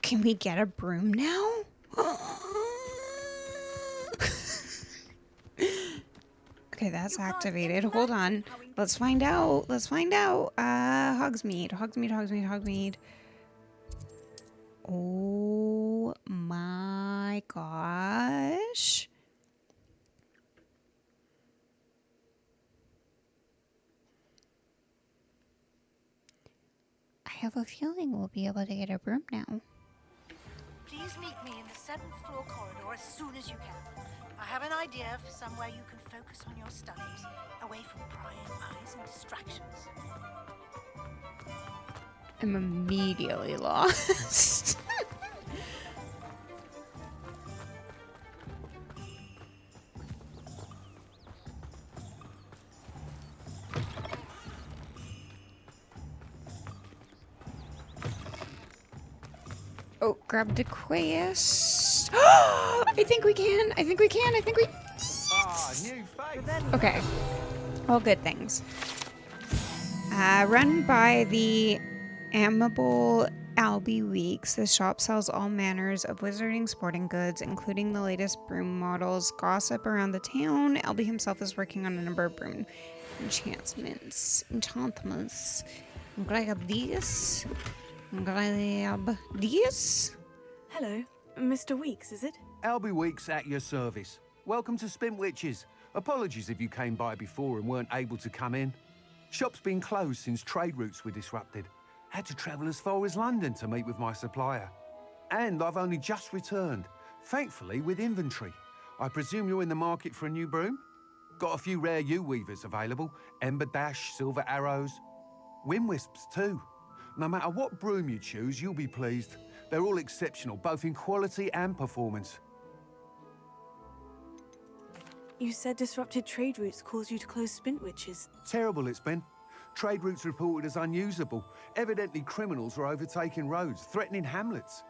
can we get a broom now? Okay, that's activated. Hold on. Let's find out. Let's find out. Hogsmeade. Oh my gosh. I have a feeling we'll be able to get a broom now. Please meet me in the 7th floor corridor as soon as you can. I have an idea for somewhere you can focus on your studies, away from prying eyes and distractions. I'm immediately lost. Oh, grab the quest. I think we can. I think we can. I think we. Ah, new face. Okay. All good things. Run by the Amiable Albie Weeks. The shop sells all manners of wizarding sporting goods, including the latest broom models. Gossip around the town. Albie himself is working on a number of broom enchantments. Grab these. Grab these. Hello, Mr. Weeks, is it? Albie Weeks at your service. Welcome to Spintwitches. Apologies if you came by before and weren't able to come in. Shop's been closed since trade routes were disrupted. Had to travel as far as London to meet with my supplier. And I've only just returned, thankfully with inventory. I presume you're in the market for a new broom? Got a few rare U-weavers available. Ember Dash, Silver Arrows. Wind Wisps too. No matter what broom you choose, you'll be pleased. They're all exceptional, both in quality and performance. You said disrupted trade routes caused you to close Spintwitches. Terrible it's been. Trade routes reported as unusable. Evidently criminals were overtaking roads, threatening hamlets.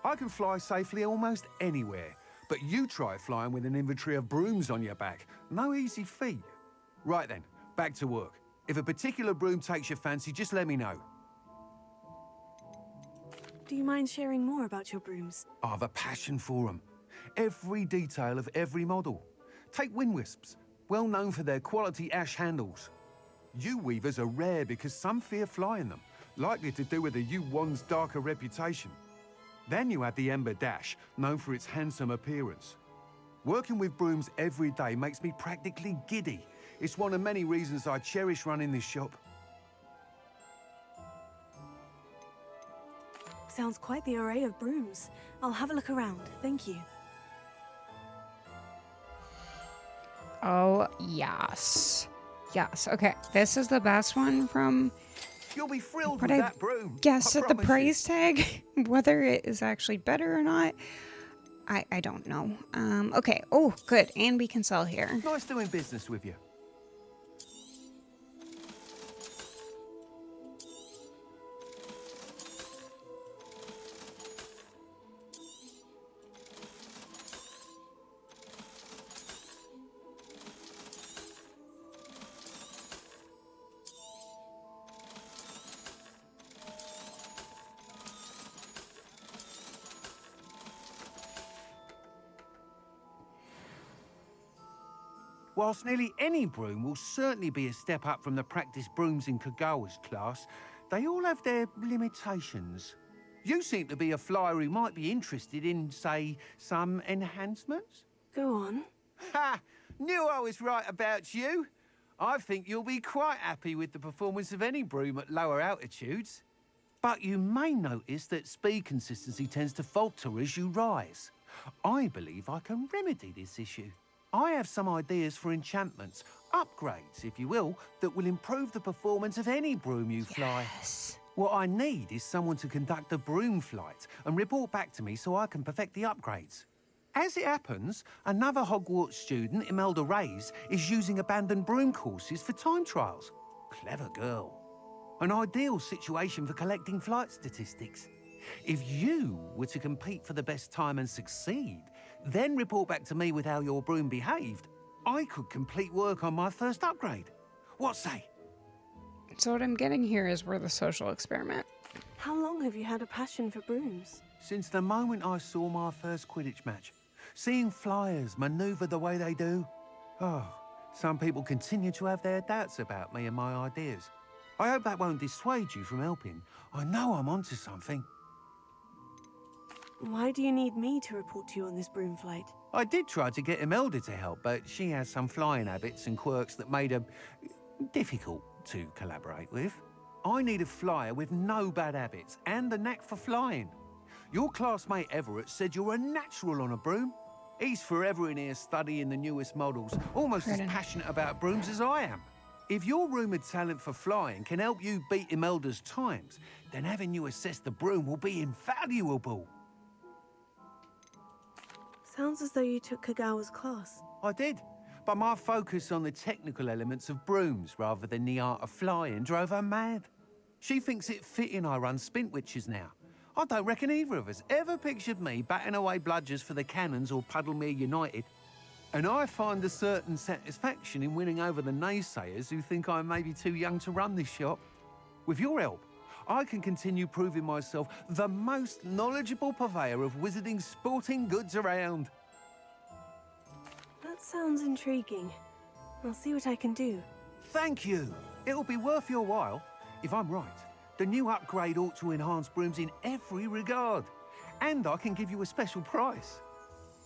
I can fly safely almost anywhere, but you try flying with an inventory of brooms on your back. No easy feat. Right then, back to work. If a particular broom takes your fancy, just let me know. Do you mind sharing more about your brooms? I've a passion for them. Every detail of every model. Take Wind Wisps, well known for their quality ash handles. U-weavers are rare because some fear flying them, likely to do with the U-wand's darker reputation. Then you have the Ember Dash, known for its handsome appearance. Working with brooms every day makes me practically giddy. It's one of many reasons I cherish running this shop. Sounds quite the array of brooms. I'll have a look around, thank you. Oh, yes. Yes. Okay, this is the best one from You'll be thrilled what with I that broom. guess I at the promise price tag. Whether it is actually better or not, I don't know. Okay. Oh, good. And we can sell here. you. Nice doing business with you. Whilst nearly any broom will certainly be a step up from the practice brooms in Kagawa's class, they all have their limitations. You seem to be a flyer who might be interested in, say, some enhancements? Go on. Ha! Knew I was right about you. I think you'll be quite happy with the performance of any broom at lower altitudes. But you may notice that speed consistency tends to falter as you rise. I believe I can remedy this issue. I have some ideas for enchantments, upgrades, if you will, that will improve the performance of any broom you fly. Yes. What I need is someone to conduct a broom flight and report back to me so I can perfect the upgrades. As it happens, another Hogwarts student, Imelda Reyes, is using abandoned broom courses for time trials. Clever girl. An ideal situation for collecting flight statistics. If you were to compete for the best time and succeed, then report back to me with how your broom behaved, I could complete work on my first upgrade. What say? So what I'm getting here is we're the social experiment. How long have you had a passion for brooms? Since the moment I saw my first Quidditch match, seeing flyers maneuver the way they do. Oh, some people continue to have their doubts about me and my ideas. I hope that won't dissuade you from helping. I know I'm onto something. Why do you need me to report to you on this broom flight? I did try to get Imelda to help, but she has some flying habits and quirks that made her difficult to collaborate with. I need a flyer with no bad habits and the knack for flying. Your classmate Everett said you're a natural on a broom. He's forever in here studying the newest models, almost as passionate about brooms as I am. If your rumoured talent for flying can help you beat Imelda's times, then having you assess the broom will be invaluable. Sounds as though you took Kagawa's class. I did, but my focus on the technical elements of brooms rather than the art of flying drove her mad. She thinks it fitting I run Spintwitches now. I don't reckon either of us ever pictured me batting away bludgers for the Cannons or Puddlemere United. And I find a certain satisfaction in winning over the naysayers who think I may be too young to run this shop. With your help, I can continue proving myself the most knowledgeable purveyor of wizarding sporting goods around. That sounds intriguing. I'll see what I can do. Thank you. It'll be worth your while. If I'm right, the new upgrade ought to enhance brooms in every regard. And I can give you a special price.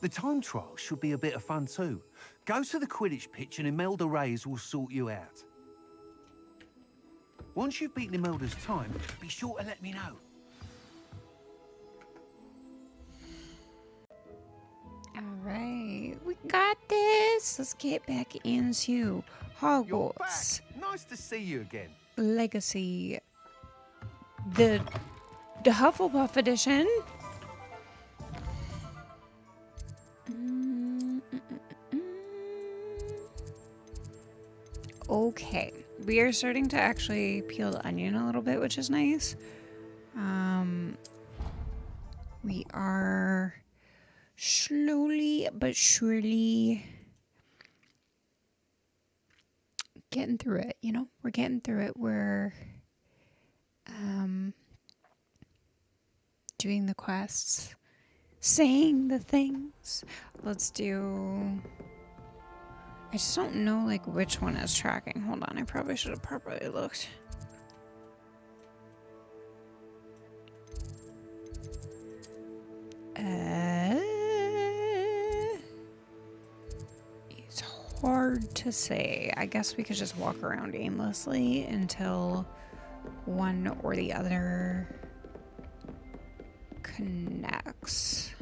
The time trial should be a bit of fun too. Go to the Quidditch pitch and Imelda Reyes will sort you out. Once you've beaten Imelda's time, be sure to let me know. All right, we got this. Let's get back into You're Hogwarts back. Nice to see you again. Legacy. The Hufflepuff edition. Okay, we are starting to actually peel the onion a little bit, which is nice. We are slowly but surely getting through it, you know? We're getting through it. We're doing the quests, saying the things. Let's do... I just don't know, like, which one is tracking. Hold on, I probably should have properly looked. It's hard to say. I guess we could just walk around aimlessly until one or the other connects.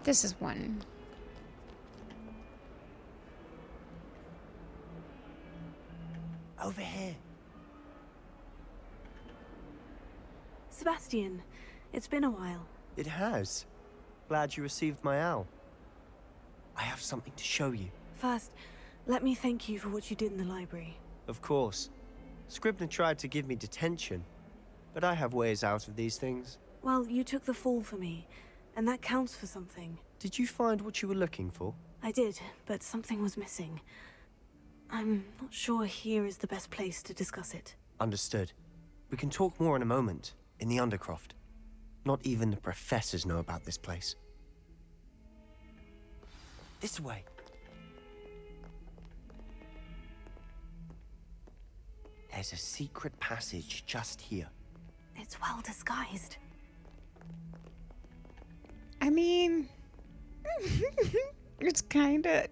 This is one. Over here. Sebastian, it's been a while. It has. Glad you received my owl. I have something to show you. First, let me thank you for what you did in the library. Of course. Scribner tried to give me detention, but I have ways out of these things. Well, you took the fall for me, and that counts for something. Did you find what you were looking for? I did, but something was missing. I'm not sure here is the best place to discuss it. Understood. We can talk more in a moment, in the Undercroft. Not even the professors know about this place. This way. There's a secret passage just here. It's well disguised. I mean, it's kind of...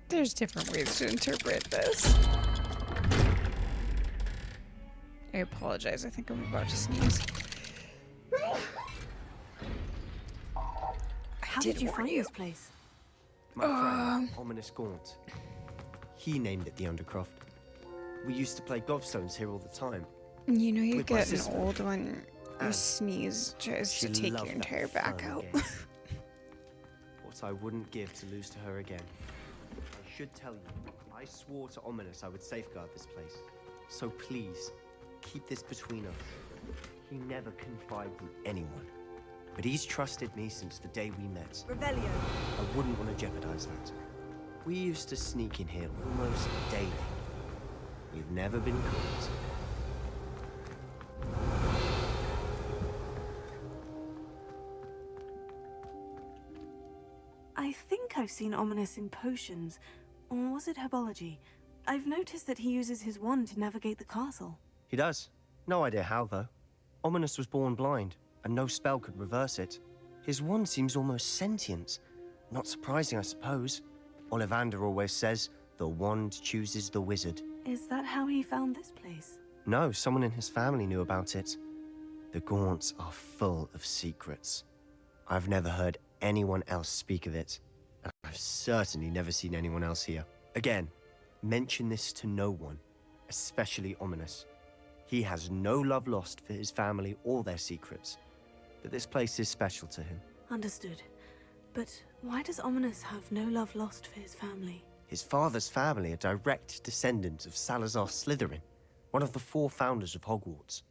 There's different ways to interpret this. I apologize. I think I'm about to sneeze. How did you find this place? My friend, Ominous Gaunt. He named it the Undercroft. We used to play gobstones here all the time. You know you're With my getting sister. old when your And sneeze tries she to take loved your that entire back fun out. game. What I wouldn't give to lose to her again. I should tell you, I swore to Ominous I would safeguard this place. So please, keep this between us. He never confided in anyone. But he's trusted me since the day we met. Revelio. I wouldn't want to jeopardize that. We used to sneak in here almost daily. We've never been caught. I think I've seen Ominous in potions. Or was it herbology? I've noticed that he uses his wand to navigate the castle. He does. No idea how, though. Ominous was born blind, and no spell could reverse it. His wand seems almost sentient. Not surprising, I suppose. Ollivander always says, the wand chooses the wizard. Is that how he found this place? No, someone in his family knew about it. The Gaunts are full of secrets. I've never heard anyone else speak of it. And I've certainly never seen anyone else here. Again, mention this to no one, especially Ominous. He has no love lost for his family or their secrets, but this place is special to him. Understood. But why does Ominous have no love lost for his family? His father's family are direct descendants of Salazar Slytherin, one of the 4 founders of Hogwarts.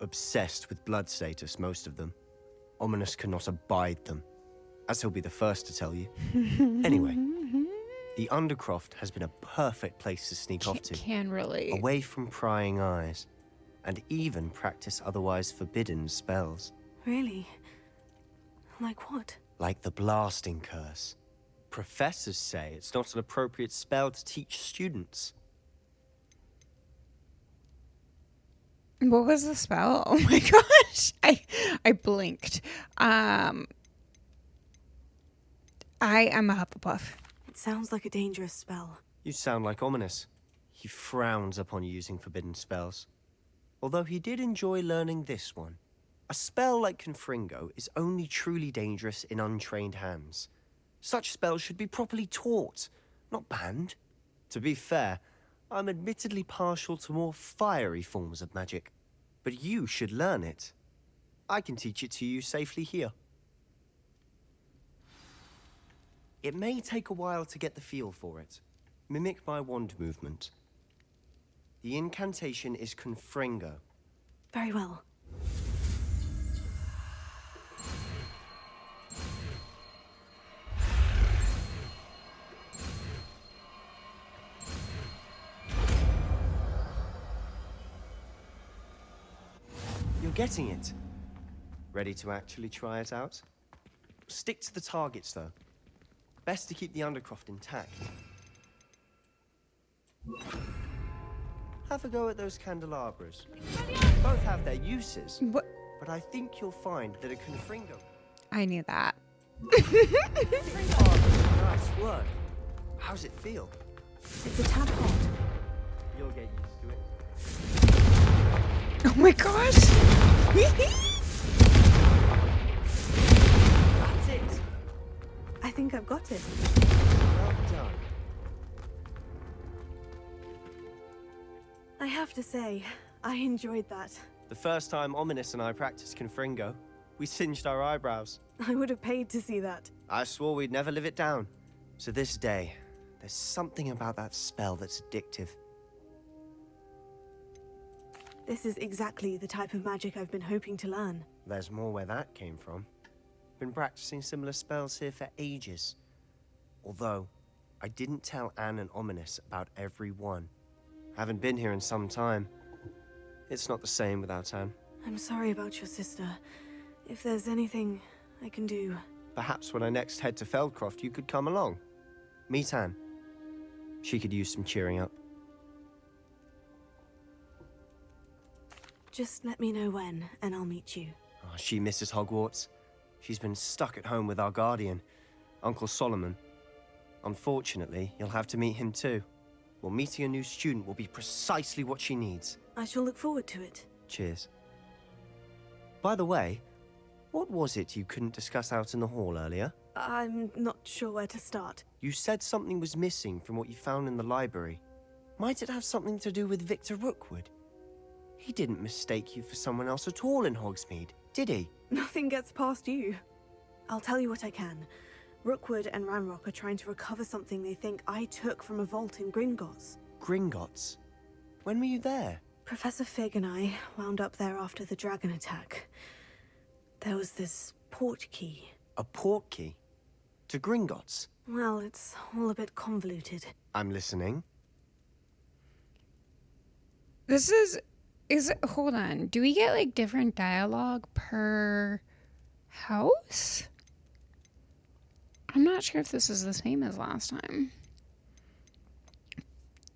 Obsessed with blood status, most of them. Ominous cannot abide them, as he'll be the first to tell you. Anyway, the Undercroft has been a perfect place to sneak off to. Can relate. Away from prying eyes, and even practice otherwise forbidden spells. Really? Like what? Like the blasting curse. Professors say it's not an appropriate spell to teach students. What was the spell? Oh my gosh. I blinked. I am a Hufflepuff. It sounds like a dangerous spell. You sound like Ominous. He frowns upon using forbidden spells. Although he did enjoy learning this one. A spell like Confringo is only truly dangerous in untrained hands. Such spells should be properly taught, not banned. To be fair, I'm admittedly partial to more fiery forms of magic. But you should learn it. I can teach it to you safely here. It may take a while to get the feel for it. Mimic my wand movement. The incantation is Confringo. Very well. You're getting it. Ready to actually try it out? Stick to the targets, though. Best to keep the Undercroft intact. Have a go at those candelabras. Both have their uses, What? but I think you'll find that a Confringo... I knew that. Nice work. How's it feel? It's a tad hot. You'll get used to it. Oh my gosh. That's it. I think I've got it. Well done. I have to say, I enjoyed that. The first time Ominous and I practiced Confringo, we singed our eyebrows. I would have paid to see that. I swore we'd never live it down. So this day, there's something about that spell that's addictive. This is exactly the type of magic I've been hoping to learn. There's more where that came from. Been practicing similar spells here for ages. Although, I didn't tell Anne and Ominous about every one. Haven't been here in some time. It's not the same without Anne. I'm sorry about your sister. If there's anything I can do... Perhaps when I next head to Feldcroft, you could come along. Meet Anne. She could use some cheering up. Just let me know when, and I'll meet you. Oh, she misses Hogwarts. She's been stuck at home with our guardian, Uncle Solomon. Unfortunately, you'll have to meet him too. Well, meeting a new student will be precisely what she needs. I shall look forward to it. Cheers. By the way, what was it you couldn't discuss out in the hall earlier? I'm not sure where to start. You said something was missing from what you found in the library. Might it have something to do with Victor Rookwood? He didn't mistake you for someone else at all in Hogsmeade, did he? Nothing gets past you. I'll tell you what I can. Rookwood and Ranrock are trying to recover something they think I took from a vault in Gringotts. Gringotts? When were you there? Professor Fig and I wound up there after the dragon attack. There was this port key. A port key? To Gringotts? Well, it's all a bit convoluted. I'm listening. This is hold on. Do we get like different dialogue per house? I'm not sure if this is the same as last time.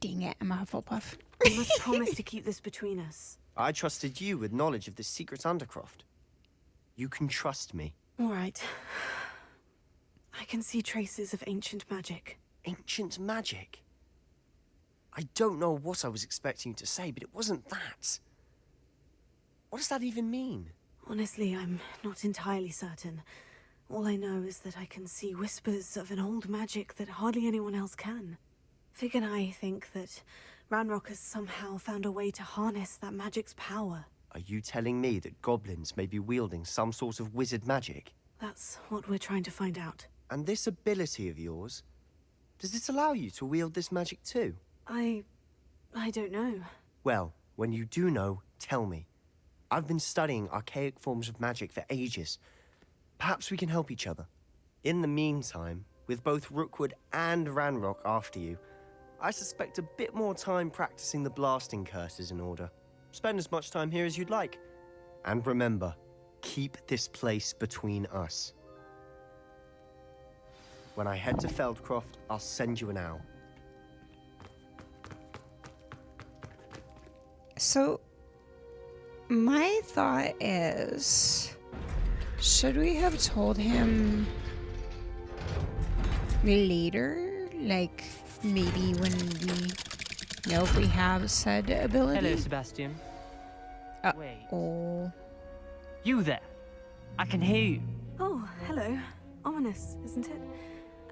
Dang it, I'm a Hufflepuff. You must promise to keep this between us. I trusted you with knowledge of the secret Undercroft. You can trust me. All right. I can see traces of ancient magic. Ancient magic? I don't know what I was expecting you to say, but it wasn't that. What does that even mean? Honestly, I'm not entirely certain. All I know is that I can see whispers of an old magic that hardly anyone else can. Fig and I think that Ranrock has somehow found a way to harness that magic's power. Are you telling me that goblins may be wielding some sort of wizard magic? That's what we're trying to find out. And this ability of yours, does it allow you to wield this magic too? I don't know. Well, when you do know, tell me. I've been studying archaic forms of magic for ages. Perhaps we can help each other. In the meantime, with both Rookwood and Ranrock after you, I suspect a bit more time practicing the blasting curse is in order. Spend as much time here as you'd like. And remember, keep this place between us. When I head to Feldcroft, I'll send you an owl. So, my thought is, should we have told him later? Like, maybe when we know if we have said ability? Hello, Sebastian. Wait. Oh. You there? I can hear you. Oh, hello. Ominous, isn't it?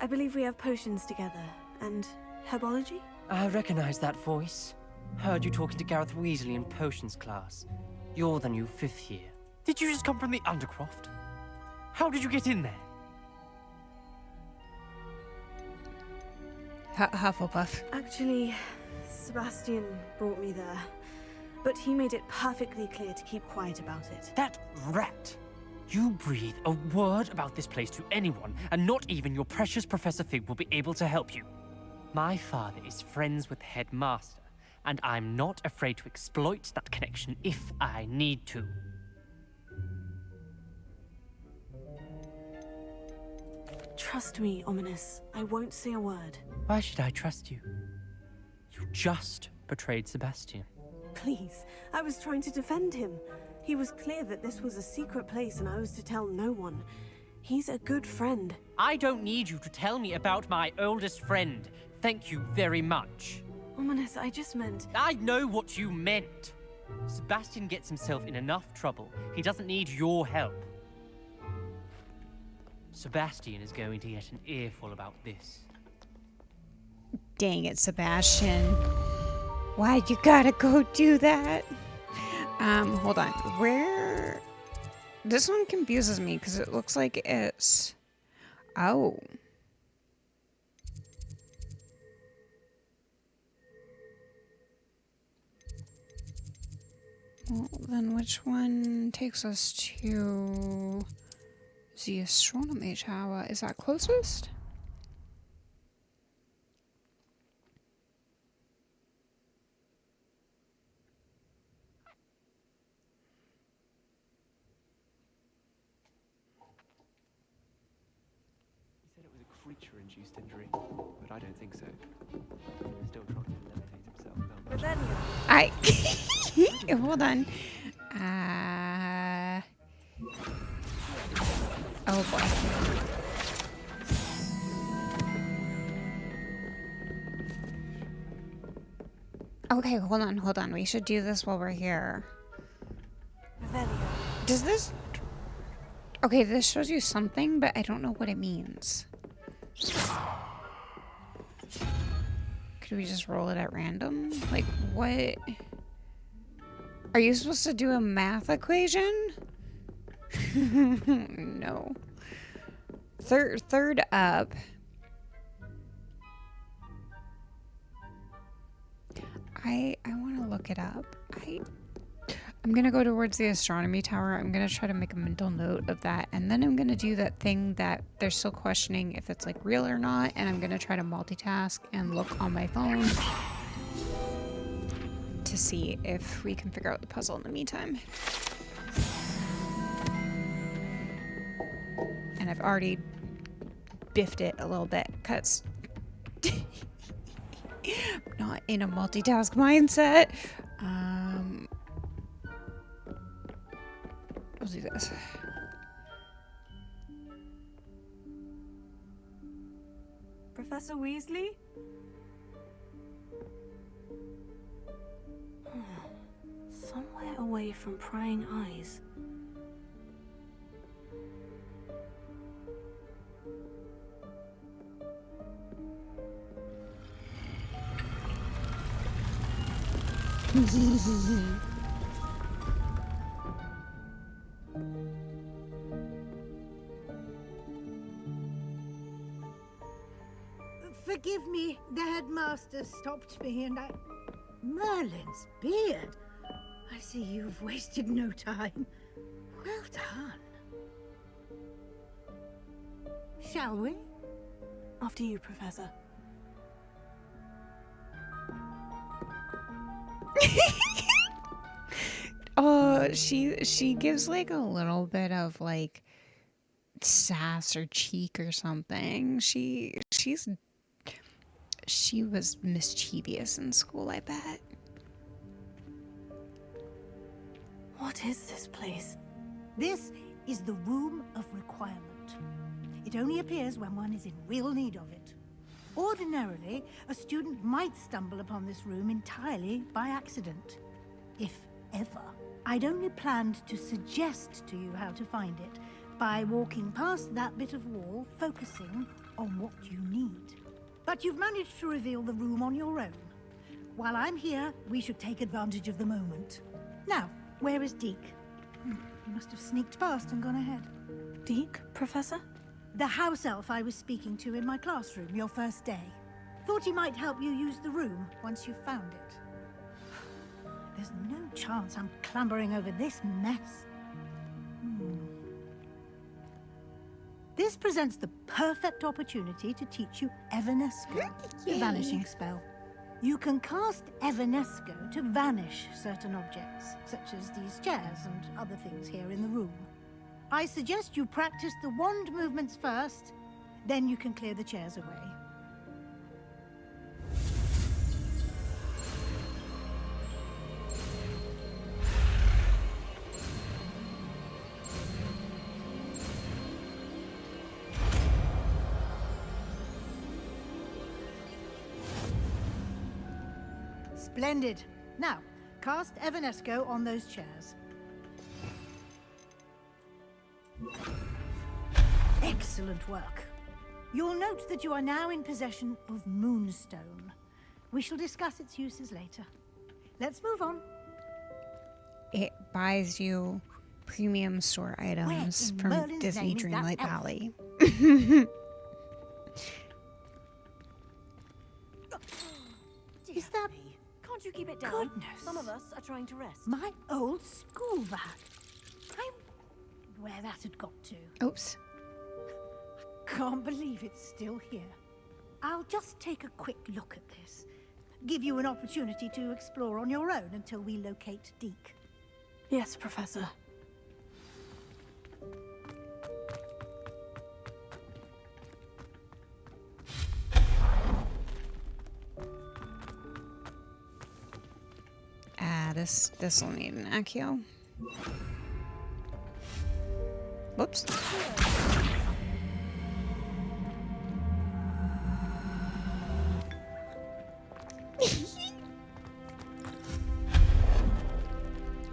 I believe we have potions together. And herbology? I recognize that voice. Heard you talking to Gareth Weasley in potions class. You're the new 5th year. Did you just come from the Undercroft? How did you get in there? Hufflepuff. Actually, Sebastian brought me there. But he made it perfectly clear to keep quiet about it. That rat! You breathe a word about this place to anyone, and not even your precious Professor Fig will be able to help you. My father is friends with the headmaster, and I'm not afraid to exploit that connection if I need to. Trust me, Ominous. I won't say a word. Why should I trust you? You just betrayed Sebastian. Please, I was trying to defend him. He was clear that this was a secret place and I was to tell no one. He's a good friend. I don't need you to tell me about my oldest friend. Thank you very much. Ominous, I just meant... I know what you meant. Sebastian gets himself in enough trouble. He doesn't need your help. Sebastian is going to get an earful about this. Dang it, Sebastian. Why'd you gotta go do that? Hold on. Where... This one confuses me because it looks like it's... Oh. Well, then which one takes us to the astronomy tower? Is that closest? Creature-induced injury, but I don't think so. He's still trying to levitate himself. Hold on. Oh boy. Okay, hold on. We should do this while we're here. Does this... Okay, this shows you something, but I don't know what it means. Could we just roll it at random? Like, what? Are you supposed to do a math equation? No. Third up. I want to look it up. I'm going to go towards the astronomy tower. I'm going to try to make a mental note of that. And then I'm going to do that thing that they're still questioning if it's like real or not. And I'm going to try to multitask and look on my phone to see if we can figure out the puzzle in the meantime. And I've already biffed it a little bit because I'm not in a multitask mindset. We'll do this. Professor Weasley? Somewhere away from prying eyes. Forgive me, the headmaster stopped me and I... Merlin's beard. I see you've wasted no time. Well done. Shall we? After you, Professor. Oh, she gives like a little bit of like sass or cheek or something. She was mischievous in school, I bet. What is this place? This is the Room of Requirement. It only appears when one is in real need of it. Ordinarily, a student might stumble upon this room entirely by accident. If ever. I'd only planned to suggest to you how to find it by walking past that bit of wall, focusing on what you need. But you've managed to reveal the room on your own. While I'm here, we should take advantage of the moment. Now, where is Deke? He must have sneaked past and gone ahead. Deke, Professor? The house elf I was speaking to in my classroom your first day. Thought he might help you use the room once you found it. There's no chance I'm clambering over this mess. This presents the perfect opportunity to teach you Evanesco, the vanishing spell. You can cast Evanesco to vanish certain objects, such as these chairs and other things here in the room. I suggest you practice the wand movements first, then you can clear the chairs away. Splendid. Now, cast Evanesco on those chairs. Excellent work. You'll note that you are now in possession of Moonstone. We shall discuss its uses later. Let's move on. It buys you premium store items from Merlin's Disney name is that Dreamlight elf? Valley. Is that... Can't you keep it down? Goodness. Some of us are trying to rest. My old school bag. I'm... where that had got to. Oops. Can't believe it's still here. I'll just take a quick look at this. Give you an opportunity to explore on your own until we locate Deke. Yes, Professor. This will need an Accio. Whoops.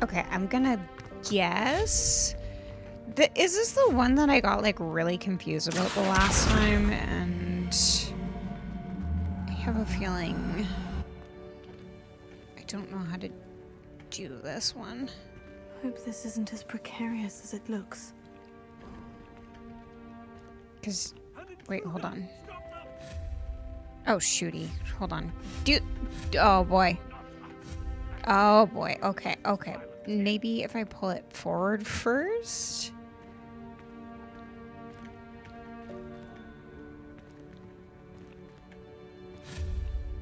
Okay, I'm gonna guess. Is this the one that I got like really confused about the last time? And I have a feeling I don't know how to do this one. Hope this isn't as precarious as it looks. Cause, wait, hold on. Oh, shooty. Hold on. Dude. Oh, boy. Oh, boy. Okay, okay. Maybe if I pull it forward first?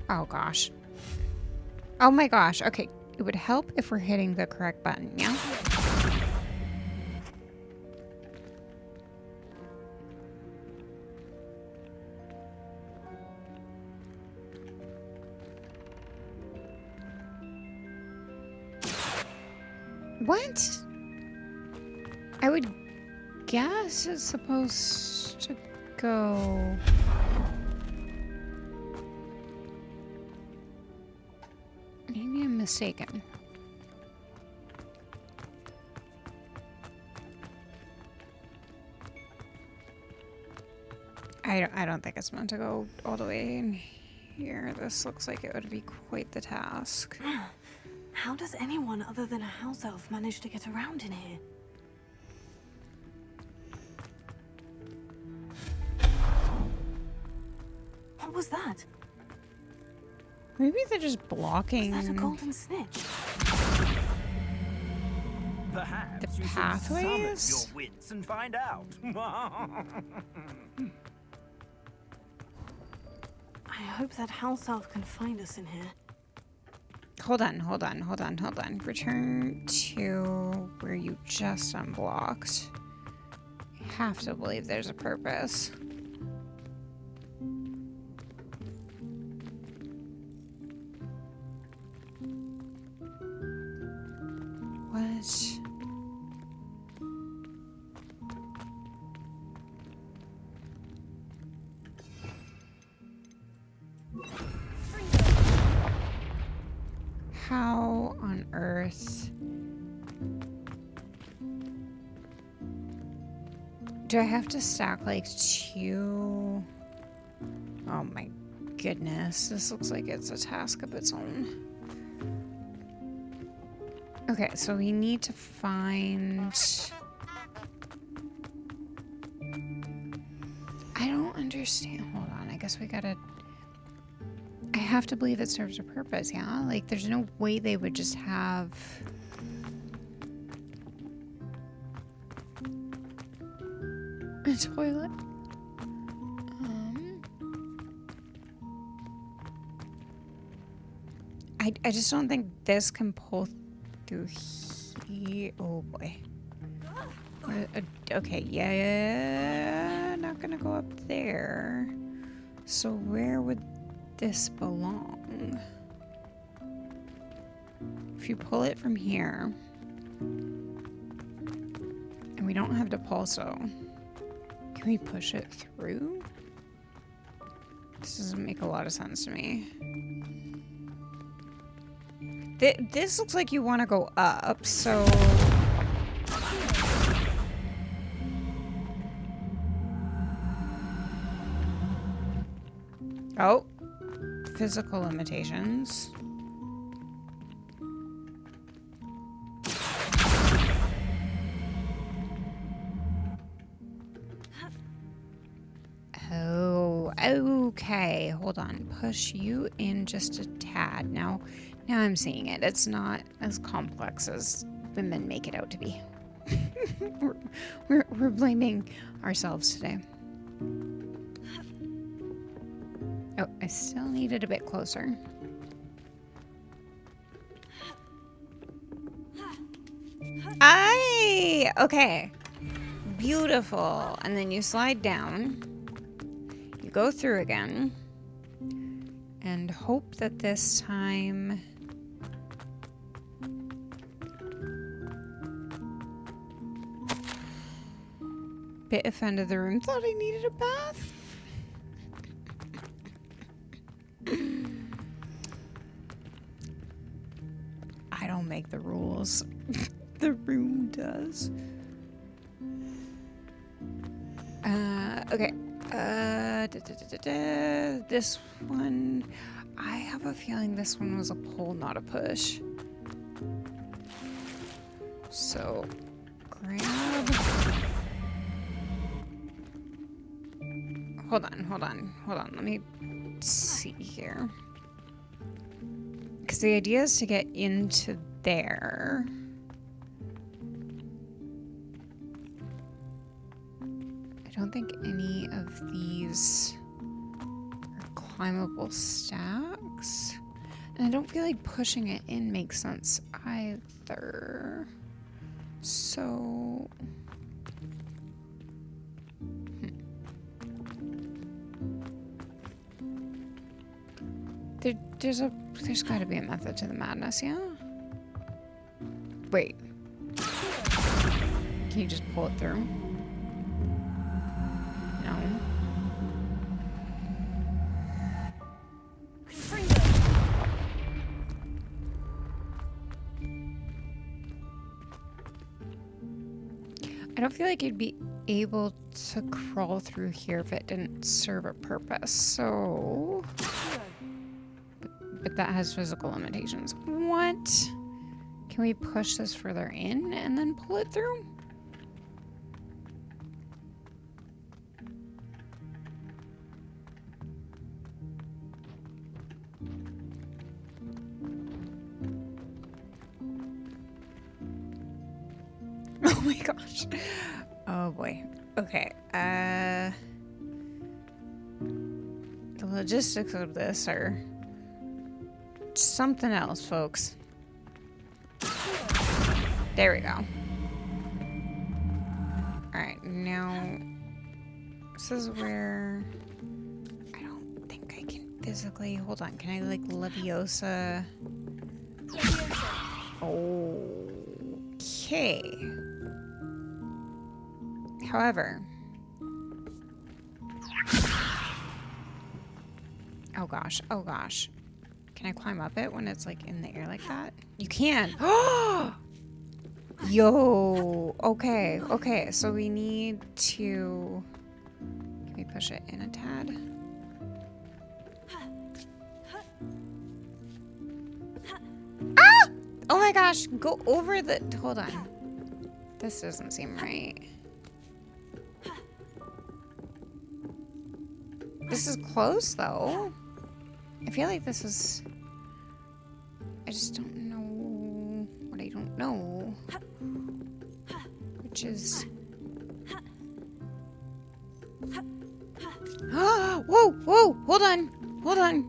Oh, gosh. Oh, my gosh. Okay. It would help if we're hitting the correct button, yeah? What? I would guess it's supposed to go... Maybe I'm mistaken. I don't think it's meant to go all the way in here. This looks like it would be quite the task. How does anyone other than a house elf manage to get around in here? What was that? Maybe they're just blocking. Is that a golden snitch? Perhaps the you pathways? should summon your wits and find out. I hope that house elf can find us in here. Hold on. Return to where you just unblocked. I have to believe there's a purpose. What? How on earth do I have to stack like 2? Oh my goodness, this looks like it's a task of its own. Okay, so we need to find... I don't understand. Hold on, I guess we gotta... I have to believe it serves a purpose, yeah? Like, there's no way they would just have... a toilet. I just don't think this can pull through here. Oh boy. Okay, yeah, not gonna go up there. So where would this belong? If you pull it from here, and we don't have Depulso, can we push it through? This doesn't make a lot of sense to me. This looks like you want to go up, so... Oh. Physical limitations. Oh, okay. Hold on. Push you in just a tad. Now I'm seeing it. It's not as complex as women make it out to be. we're blaming ourselves today. Oh, I still need it a bit closer. Okay. Beautiful. And then you slide down. You go through again. And hope that this time... Bit offended the room. Thought I needed a bath. I don't make the rules. The room does. Okay. This one... I have a feeling this one was a pull, not a push. So, grab... Hold on. Let me see here. Because the idea is to get into there. I don't think any of these are climbable stacks. And I don't feel like pushing it in makes sense either. So... There's got to be a method to the madness, yeah? Wait. Can you just pull it through? No. I don't feel like you'd be able to crawl through here if it didn't serve a purpose, so... But that has physical limitations. What? Can we push this further in and then pull it through? Oh my gosh. Oh boy. Okay. The logistics of this are something else, folks. There we go. Alright, now this is where I don't think I can physically hold on. Can I like Leviosa? Okay. However, oh gosh, oh gosh. Can I climb up it when it's like in the air like that? You can. Yo. Okay, okay. So we need to. Can we push it in a tad? Ah! Oh my gosh. Go over the. Hold on. This doesn't seem right. This is close though. I feel like this is. I just don't know what I don't know. Which is. Whoa, whoa, hold on. Hold on.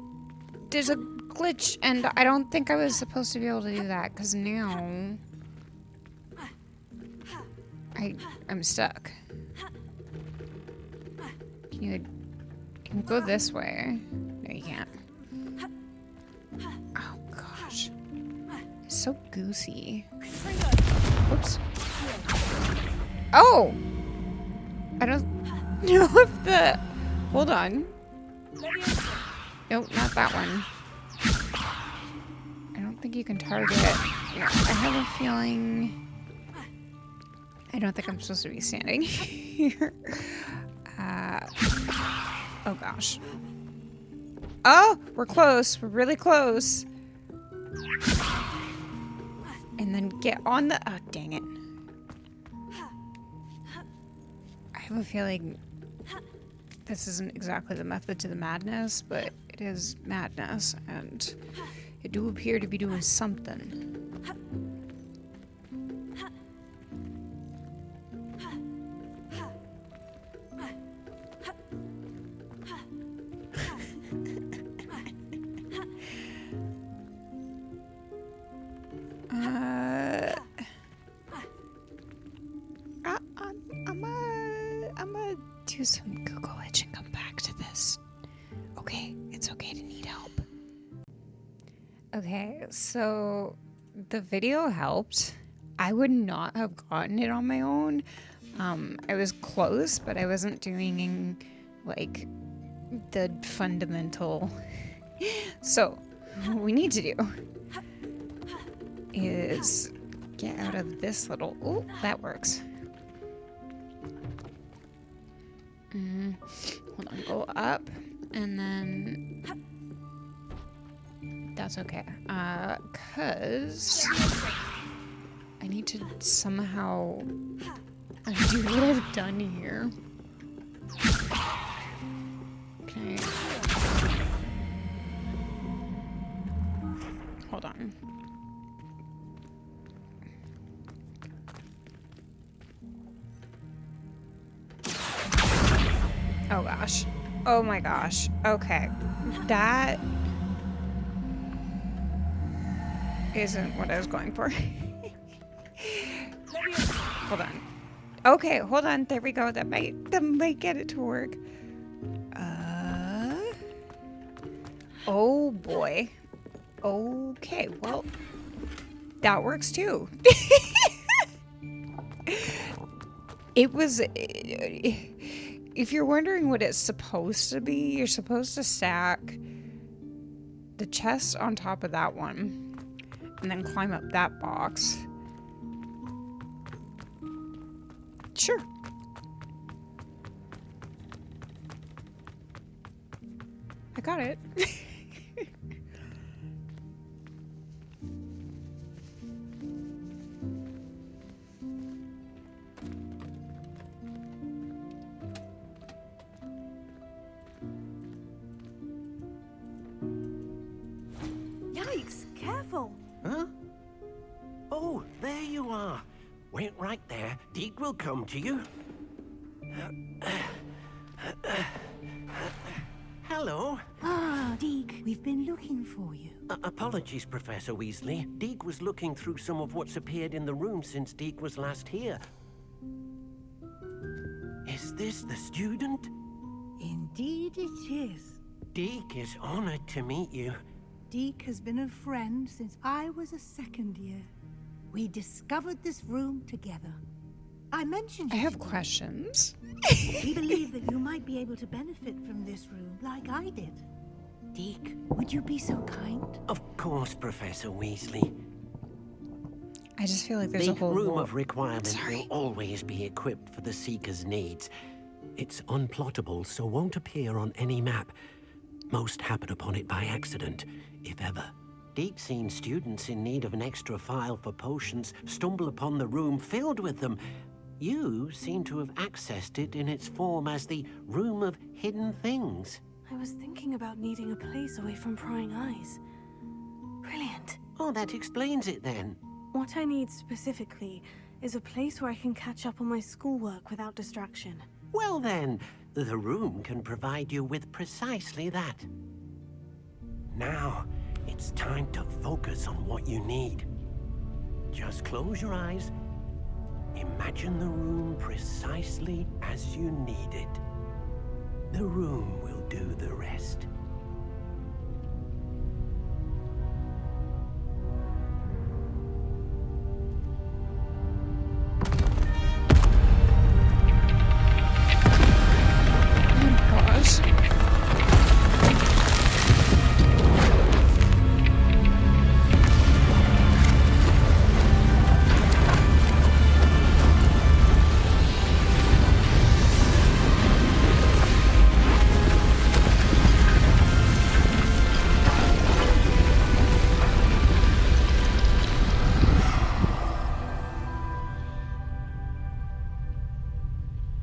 There's a glitch, and I don't think I was supposed to be able to do that, because now. I'm stuck. Can you go this way? No, you can't. Oh gosh. It's so goosey. Oops. Oh! I don't know if the... Hold on. Nope, not that one. I don't think you can target. Yeah, I have a feeling... I don't think I'm supposed to be standing here. Oh gosh. Oh, we're close. We're really close. And then get on the... Oh, dang it. I have a feeling this isn't exactly the method to the madness, but it is madness, and it do appear to be doing something. I'm gonna do some Google-age and come back to this. Okay, it's okay to need help. Okay, so the video helped. I would not have gotten it on my own. I was close, but I wasn't doing like the fundamental. So what we need to do is get out of this little... Oh, that works. Hold on, go up, and then... That's okay. 'Cause I need to somehow undo what I've done here. Okay. Hold on. Oh gosh. Oh my gosh. Okay. That isn't what I was going for. Hold on. Okay, hold on. There we go. That might get it to work. Oh boy. Okay, well, that works too. It was... If you're wondering what it's supposed to be, you're supposed to stack the chest on top of that one and then climb up that box. Sure. I got it. right there. Deke will come to you. Hello. Ah, Deke, we've been looking for you. Apologies, Professor Weasley. Deke was looking through some of what's appeared in the room since Deke was last here. Is this the student? Indeed it is. Deke is honored to meet you. Deke has been a friend since I was a second year. We discovered this room together. I mentioned I have questions. We believe that you might be able to benefit from this room like I did. Deke, would you be so kind? Of course, Professor Weasley. I just feel like there's the a whole room war. of requirement will always be equipped for the Seeker's needs. It's unplottable, so won't appear on any map. Most happen upon it by accident, if ever. Deke's seen students in need of an extra file for potions stumble upon the room filled with them. You seem to have accessed it in its form as the Room of Hidden Things. I was thinking about needing a place away from prying eyes. Brilliant. Oh, that explains it then. What I need specifically is a place where I can catch up on my schoolwork without distraction. Well then, the room can provide you with precisely that. Now, it's time to focus on what you need. Just close your eyes. Imagine the room precisely as you need it. The room will do the rest.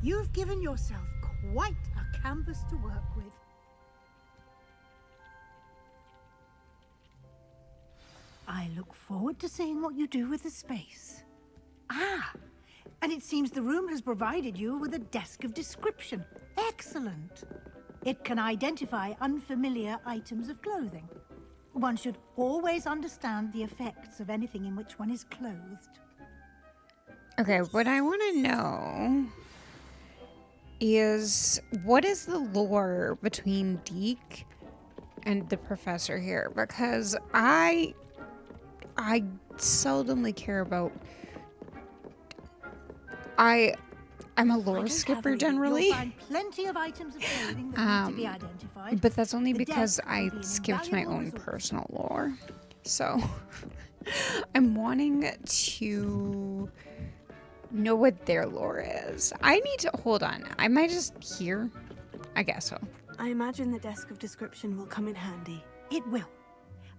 You've given yourself quite a canvas to work with. I look forward to seeing what you do with the space. Ah, and it seems the room has provided you with a desk of description. Excellent. It can identify unfamiliar items of clothing. One should always understand the effects of anything in which one is clothed. Okay, what I want to know is what is the lore between Deke and the professor here? Because I seldomly care about. I'm a lore skipper generally. You'll find plenty of items of clothing that need to be identified. But that's only The because desk will I be an skipped my invaluable own resource. personal lore. So I'm wanting to know what their lore is. I need to hold on. Am I just here? I guess so. I imagine the desk of description will come in handy. It will.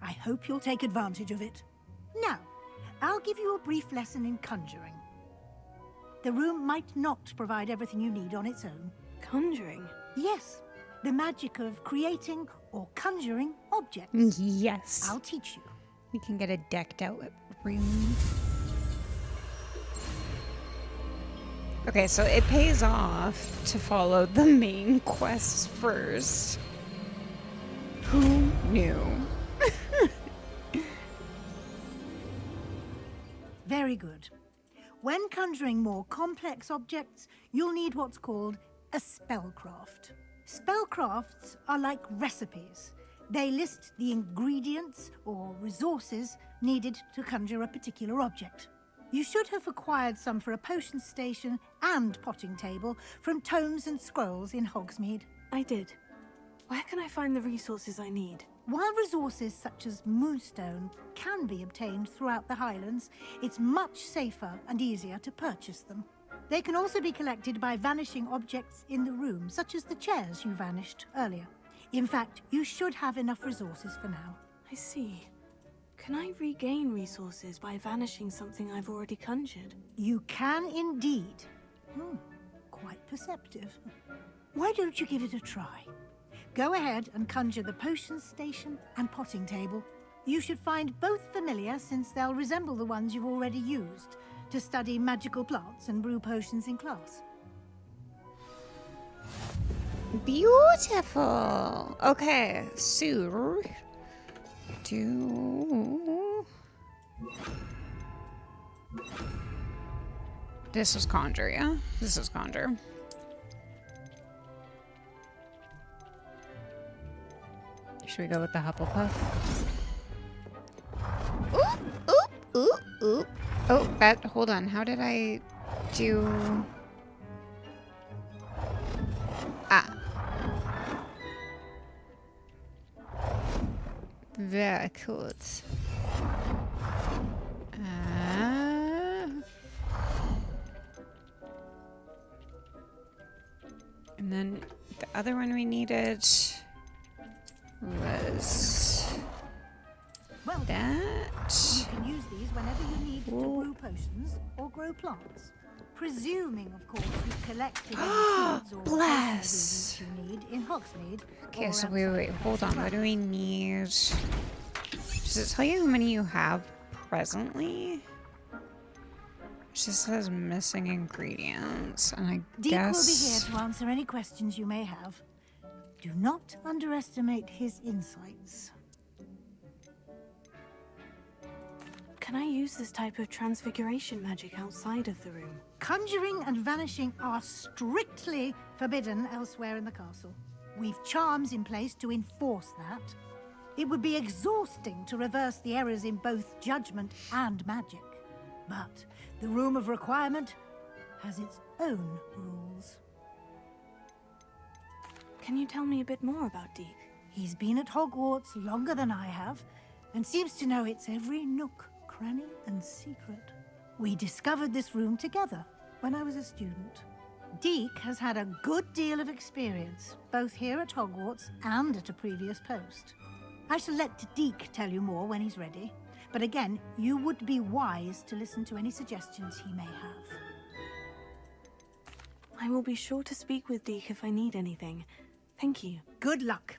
I hope you'll take advantage of it. Now, I'll give you a brief lesson in conjuring. The room might not provide everything you need on its own. Conjuring? Yes. The magic of creating or conjuring objects. Yes. I'll teach you. We can get a decked out room. Okay, so it pays off to follow the main quests first. Who knew? Very good. When conjuring more complex objects, you'll need what's called a spellcraft. Spellcrafts are like recipes. They list the ingredients or resources needed to conjure a particular object. You should have acquired some for a potion station and potting table from tomes and scrolls in Hogsmeade. I did. Where can I find the resources I need? While resources such as moonstone can be obtained throughout the Highlands, it's much safer and easier to purchase them. They can also be collected by vanishing objects in the room, such as the chairs you vanished earlier. In fact, you should have enough resources for now. I see. Can I regain resources by vanishing something I've already conjured? You can indeed. Quite perceptive. Why don't you give it a try? Go ahead and conjure the potion station and potting table. You should find both familiar since they'll resemble the ones you've already used. to study magical plants and brew potions in class. Beautiful. Okay, so do this is conjure, yeah? This is conjure. Should we go with the Hufflepuff? Oop, oop, oop, oop. Oh, that, hold on. How did I do? Ah. Very cool. And then the other one we needed was Well, that. you can use these whenever you need to brew potions or grow plants. Presuming, of course, you've collected any seeds or Bless. potion you need in Hogsmeade. Okay, or so outside wait, hold on. What do we need? Does it tell you how many you have presently? It just says missing ingredients, and I Deek guess will be here to answer any questions you may have. Do not underestimate his insights. Can I use this type of transfiguration magic outside of the room? Conjuring and vanishing are strictly forbidden elsewhere in the castle. We've charms in place to enforce that. It would be exhausting to reverse the errors in both judgment and magic. But the Room of Requirement has its own rules. Can you tell me a bit more about Deek? He's been at Hogwarts longer than I have, and seems to know its every nook, cranny, and secret. We discovered this room together when I was a student. Deek has had a good deal of experience, both here at Hogwarts and at a previous post. I shall let Deek tell you more when he's ready, but again, you would be wise to listen to any suggestions he may have. I will be sure to speak with Deek if I need anything. Thank you. Good luck.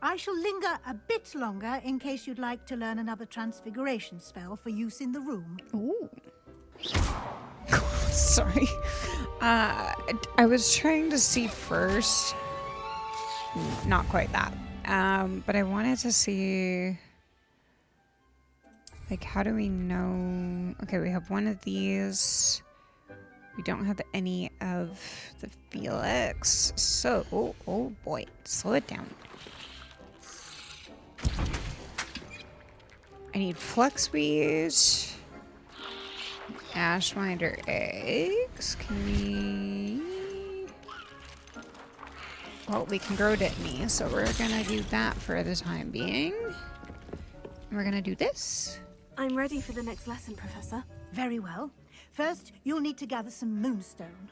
I shall linger a bit longer in case you'd like to learn another transfiguration spell for use in the room. Ooh. Sorry. I was trying to see first. Not quite that. But I wanted to see, like, how do we know? Okay, we have one of these. We don't have any of the Felix. So, oh boy, slow it down. I need Fluxweed, Ashwinder eggs. Can we? Well, we can grow Dittany, so we're gonna do that for the time being. We're gonna do this. I'm ready for the next lesson, Professor. Very well. First, you'll need to gather some moonstone.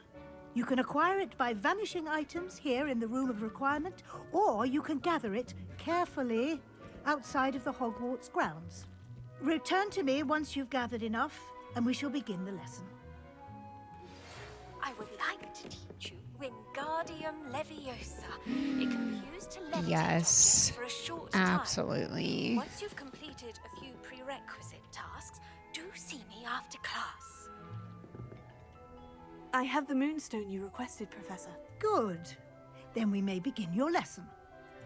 You can acquire it by vanishing items here in the Room of Requirement, or you can gather it carefully outside of the Hogwarts grounds. Return to me once you've gathered enough, and we shall begin the lesson. I would like to teach you Wingardium Leviosa. It can be used to levitate Yes, objects for a short time. absolutely. Once you've completed a few prerequisite tasks, do see me after class. I have the moonstone you requested, Professor. Good. Then we may begin your lesson.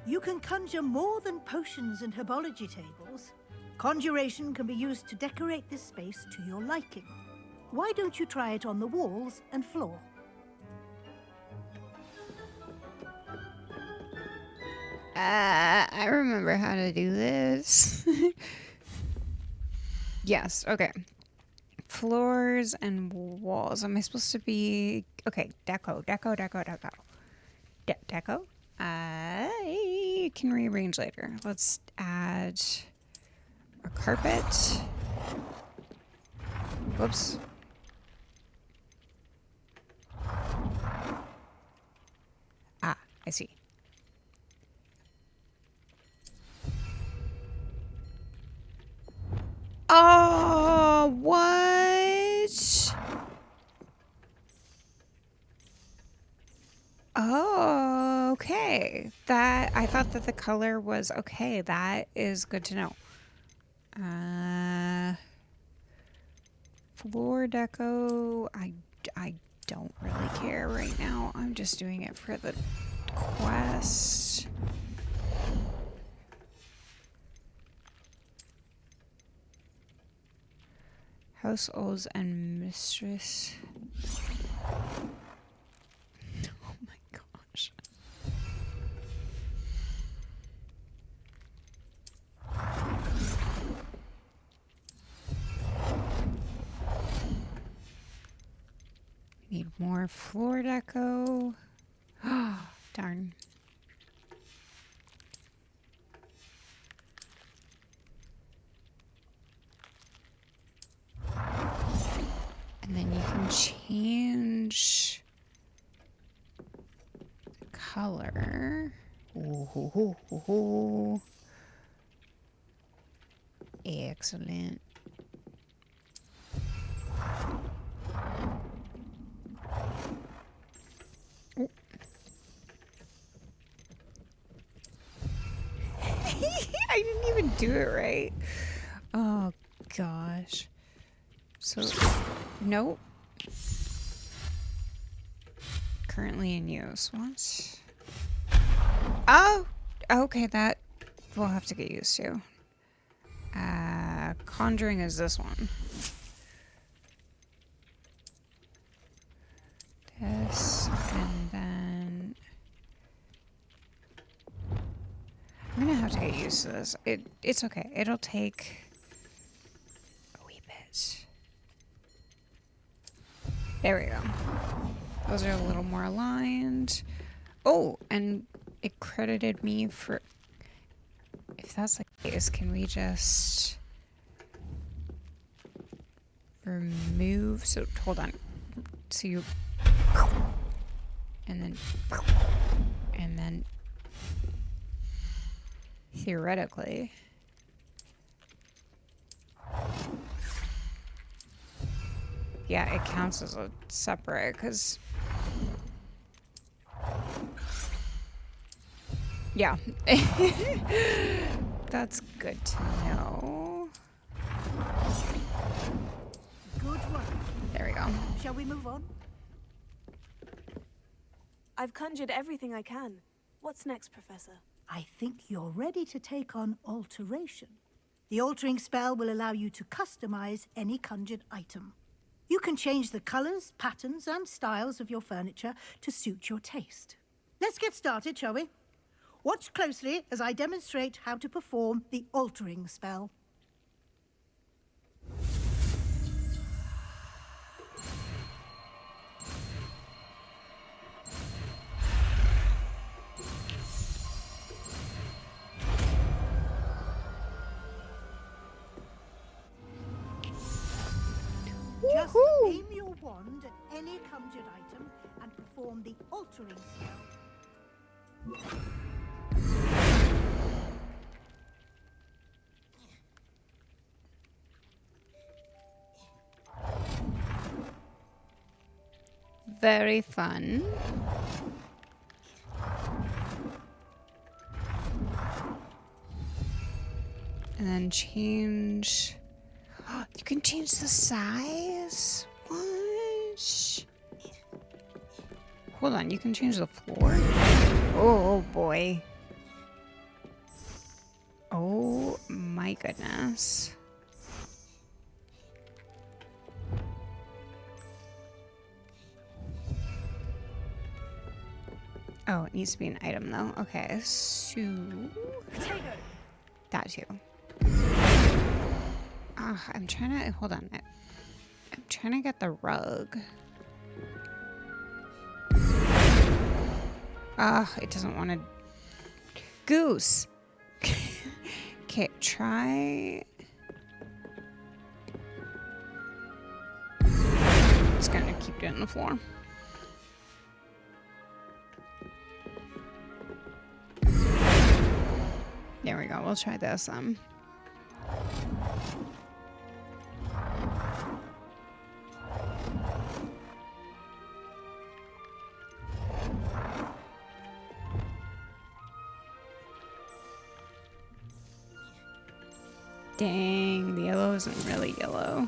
You can conjure more than potions and herbology tables. Conjuration can be used to decorate this space to your liking. Why don't you try it on the walls and floor? I remember how to do this. Yes, okay. Floors and walls. Am I supposed to be... Okay, deco. Deco? I can rearrange later. Let's add a carpet. Whoops. Ah, I see. Oh, what? Oh, okay. That, I thought that the color was okay. That is good to know. Floor deco, I don't really care right now. I'm just doing it for the quest. House O's and Mistress. Oh my gosh. Need more floor deco. Oh, darn. And then you can change the color. Ooh. Excellent. Oh. I didn't even do it right. Oh gosh. So, nope. Currently in use. What? Oh, okay. That we'll have to get used to. Conjuring is this one. This, and then I'm gonna have to get used to this. It's okay. It'll take a wee bit. There we go. Those are a little more aligned. Oh, and it credited me for... If that's the case, can we just remove... So, hold on. So you... And then... Theoretically... Yeah, it counts as a separate, because... Yeah. That's good to know. Good work. There we go. Shall we move on? I've conjured everything I can. What's next, Professor? I think you're ready to take on alteration. The altering spell will allow you to customize any conjured item. You can change the colors, patterns, and styles of your furniture to suit your taste. Let's get started, shall we? Watch closely as I demonstrate how to perform the altering spell. Just aim your wand at any conjured item and perform the altering spell. Very fun. And then change... You can change the size? What? Hold on, you can change the floor? Oh boy. Oh my goodness. Oh, it needs to be an item though. Okay, so... That too. I'm trying to... Hold on. I'm trying to get the rug. It doesn't want to... Goose! Okay, try... It's gonna keep doing the floor. There we go. We'll try this. Dang, the yellow isn't really yellow.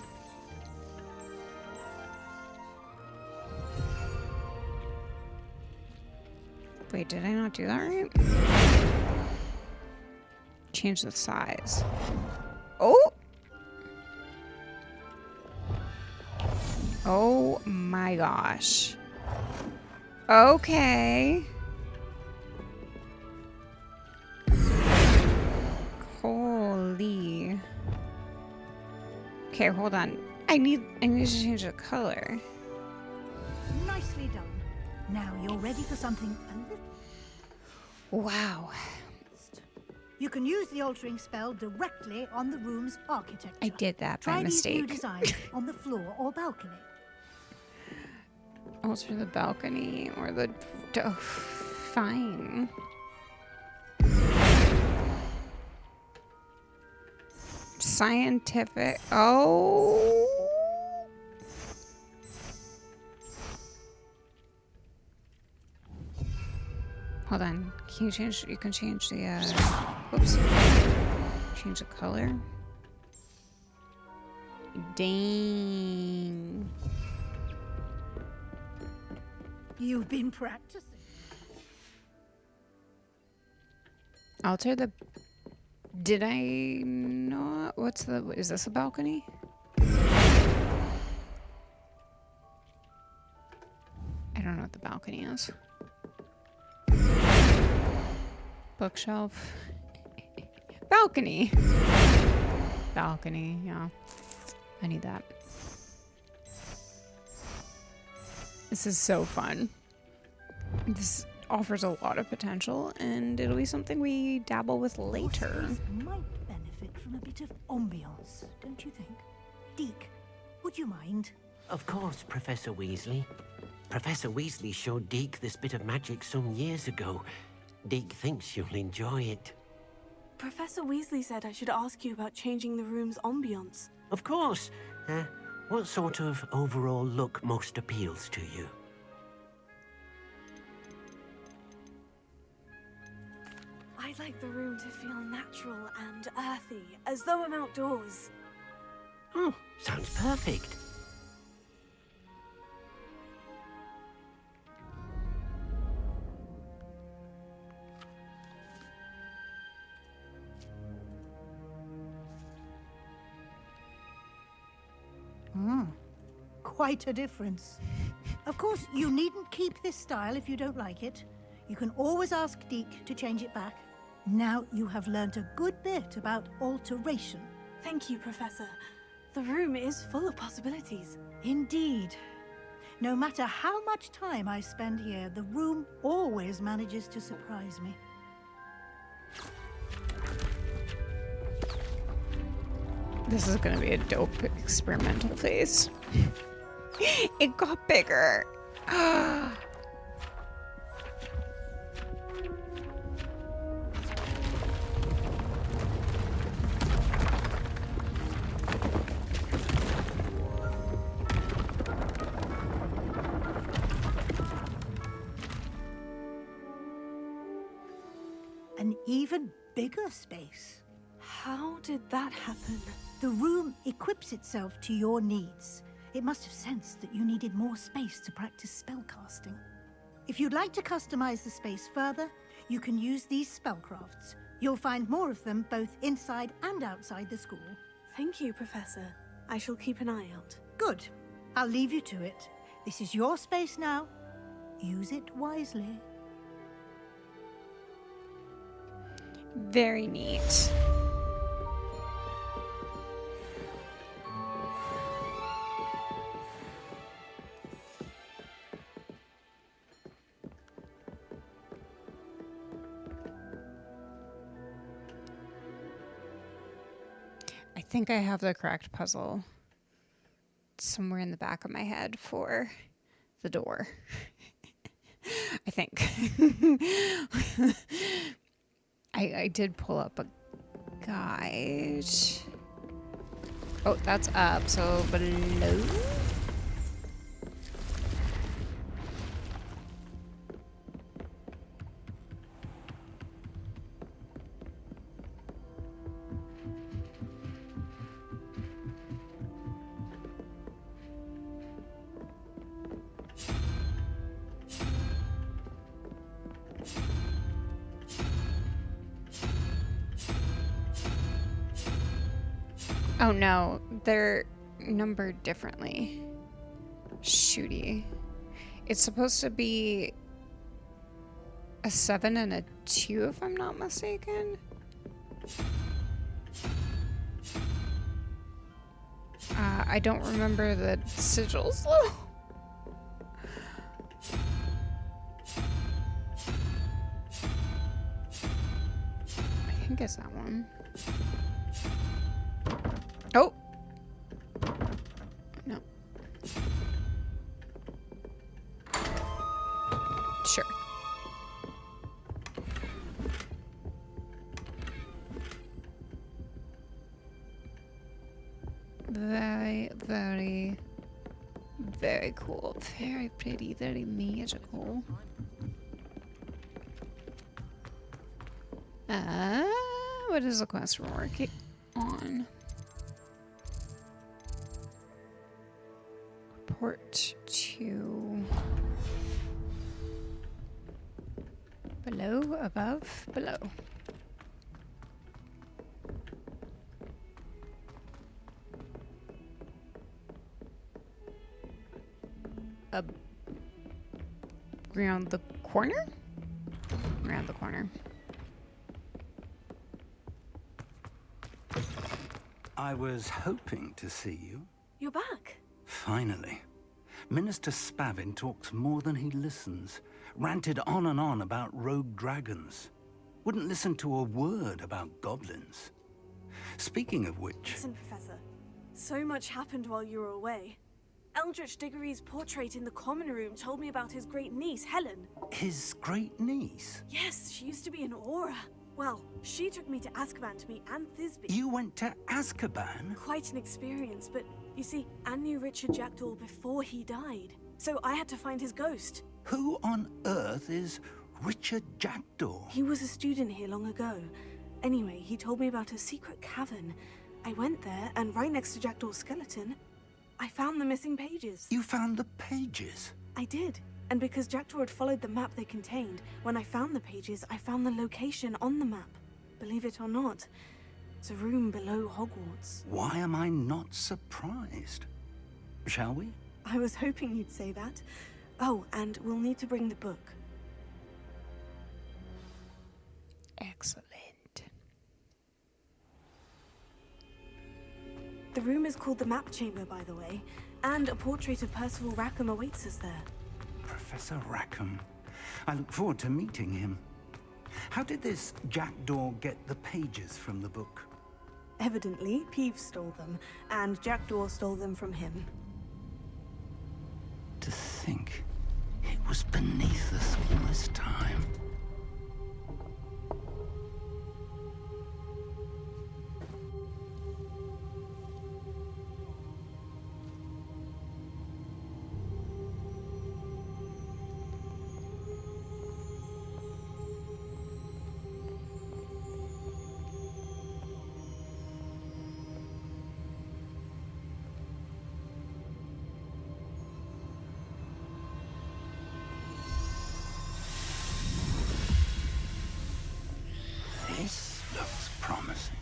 Wait, did I not do that right? Change the size. Oh! Oh my gosh. Okay. Holy. Okay, hold on. I need to change the color. Nicely done. Now you're ready for something a little... Wow. You can use the altering spell directly on the room's architecture. I did that by Try mistake. these new designs on the floor or balcony. Alter the balcony or the... Oh, fine. Scientific... Oh... Hold on. Can you change... You can change the, Whoops. Change the color. Dang. You've been practicing. Alter the... Did I not? What's the... Is this a balcony? I don't know what the balcony is. Bookshelf. Balcony. Balcony, yeah. I need that. This is so fun. This offers a lot of potential, and it'll be something we dabble with later. Might benefit from a bit of ambiance, don't you think? Deke, would you mind? Of course, Professor Weasley. Professor Weasley showed Deke this bit of magic some years ago. Deke thinks you'll enjoy it. Professor Weasley said I should ask you about changing the room's ambiance. Of course. What sort of overall look most appeals to you? I'd like the room to feel natural and earthy, as though I'm outdoors. Oh, sounds perfect. Quite a difference. Of course, you needn't keep this style if you don't like it. You can always ask Deke to change it back. Now you have learnt a good bit about alteration. Thank you, Professor. The room is full of possibilities. Indeed. No matter how much time I spend here, the room always manages to surprise me. This is gonna be a dope experimental phase. It got bigger. An even bigger space. How did that happen? The room equips itself to your needs. It must have sensed that you needed more space to practice spellcasting. If you'd like to customize the space further, you can use these spellcrafts. You'll find more of them both inside and outside the school. Thank you, Professor. I shall keep an eye out. Good. I'll leave you to it. This is your space now. Use it wisely. Very neat. I think I have the correct puzzle somewhere in the back of my head for the door. I think. I did pull up a guide. Oh, that's up, so below. Oh no, they're numbered differently. Shooty. It's supposed to be a 7 and a 2, if I'm not mistaken. I don't remember the sigils though. I think it's that one. Oh! No. Sure. Very, very, very cool. Very pretty, very magical. What is the quest we're working on? Report to below, above, below. Around the corner? Around the corner. I was hoping to see you. You're back. Finally. Minister Spavin talks more than he listens. Ranted on and on about rogue dragons. Wouldn't listen to a word about goblins. Speaking of which... Listen, Professor. So much happened while you were away. Eldritch Diggory's portrait in the common room told me about his great niece, Helen. His great niece? Yes, she used to be an Auror. Well, she took me to Azkaban to meet Anne Thisbe. You went to Azkaban? Quite an experience, but you see, Anne knew Richard Jackdaw before he died. So I had to find his ghost. Who on earth is Richard Jackdaw? He was a student here long ago. Anyway, he told me about a secret cavern. I went there, and right next to Jackdaw's skeleton, I found the missing pages. You found the pages? I did. And because Jackdaw had followed the map they contained, when I found the pages, I found the location on the map. Believe it or not, it's a room below Hogwarts. Why am I not surprised? Shall we? I was hoping you'd say that. Oh, and we'll need to bring the book. Excellent. The room is called the Map Chamber, by the way, and a portrait of Percival Rackham awaits us there. Professor Rackham. I look forward to meeting him. How did this Jackdaw get the pages from the book? Evidently, Peeves stole them, and Jackdaw stole them from him. To think it was beneath us all this time. This looks promising.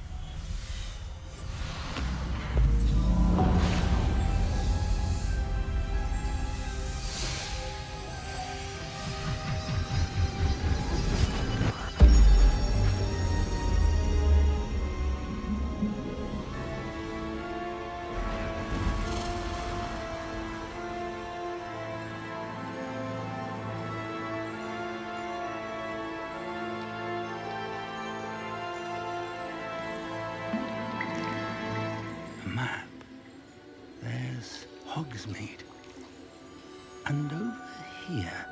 Map. There's Hogsmeade. And over here,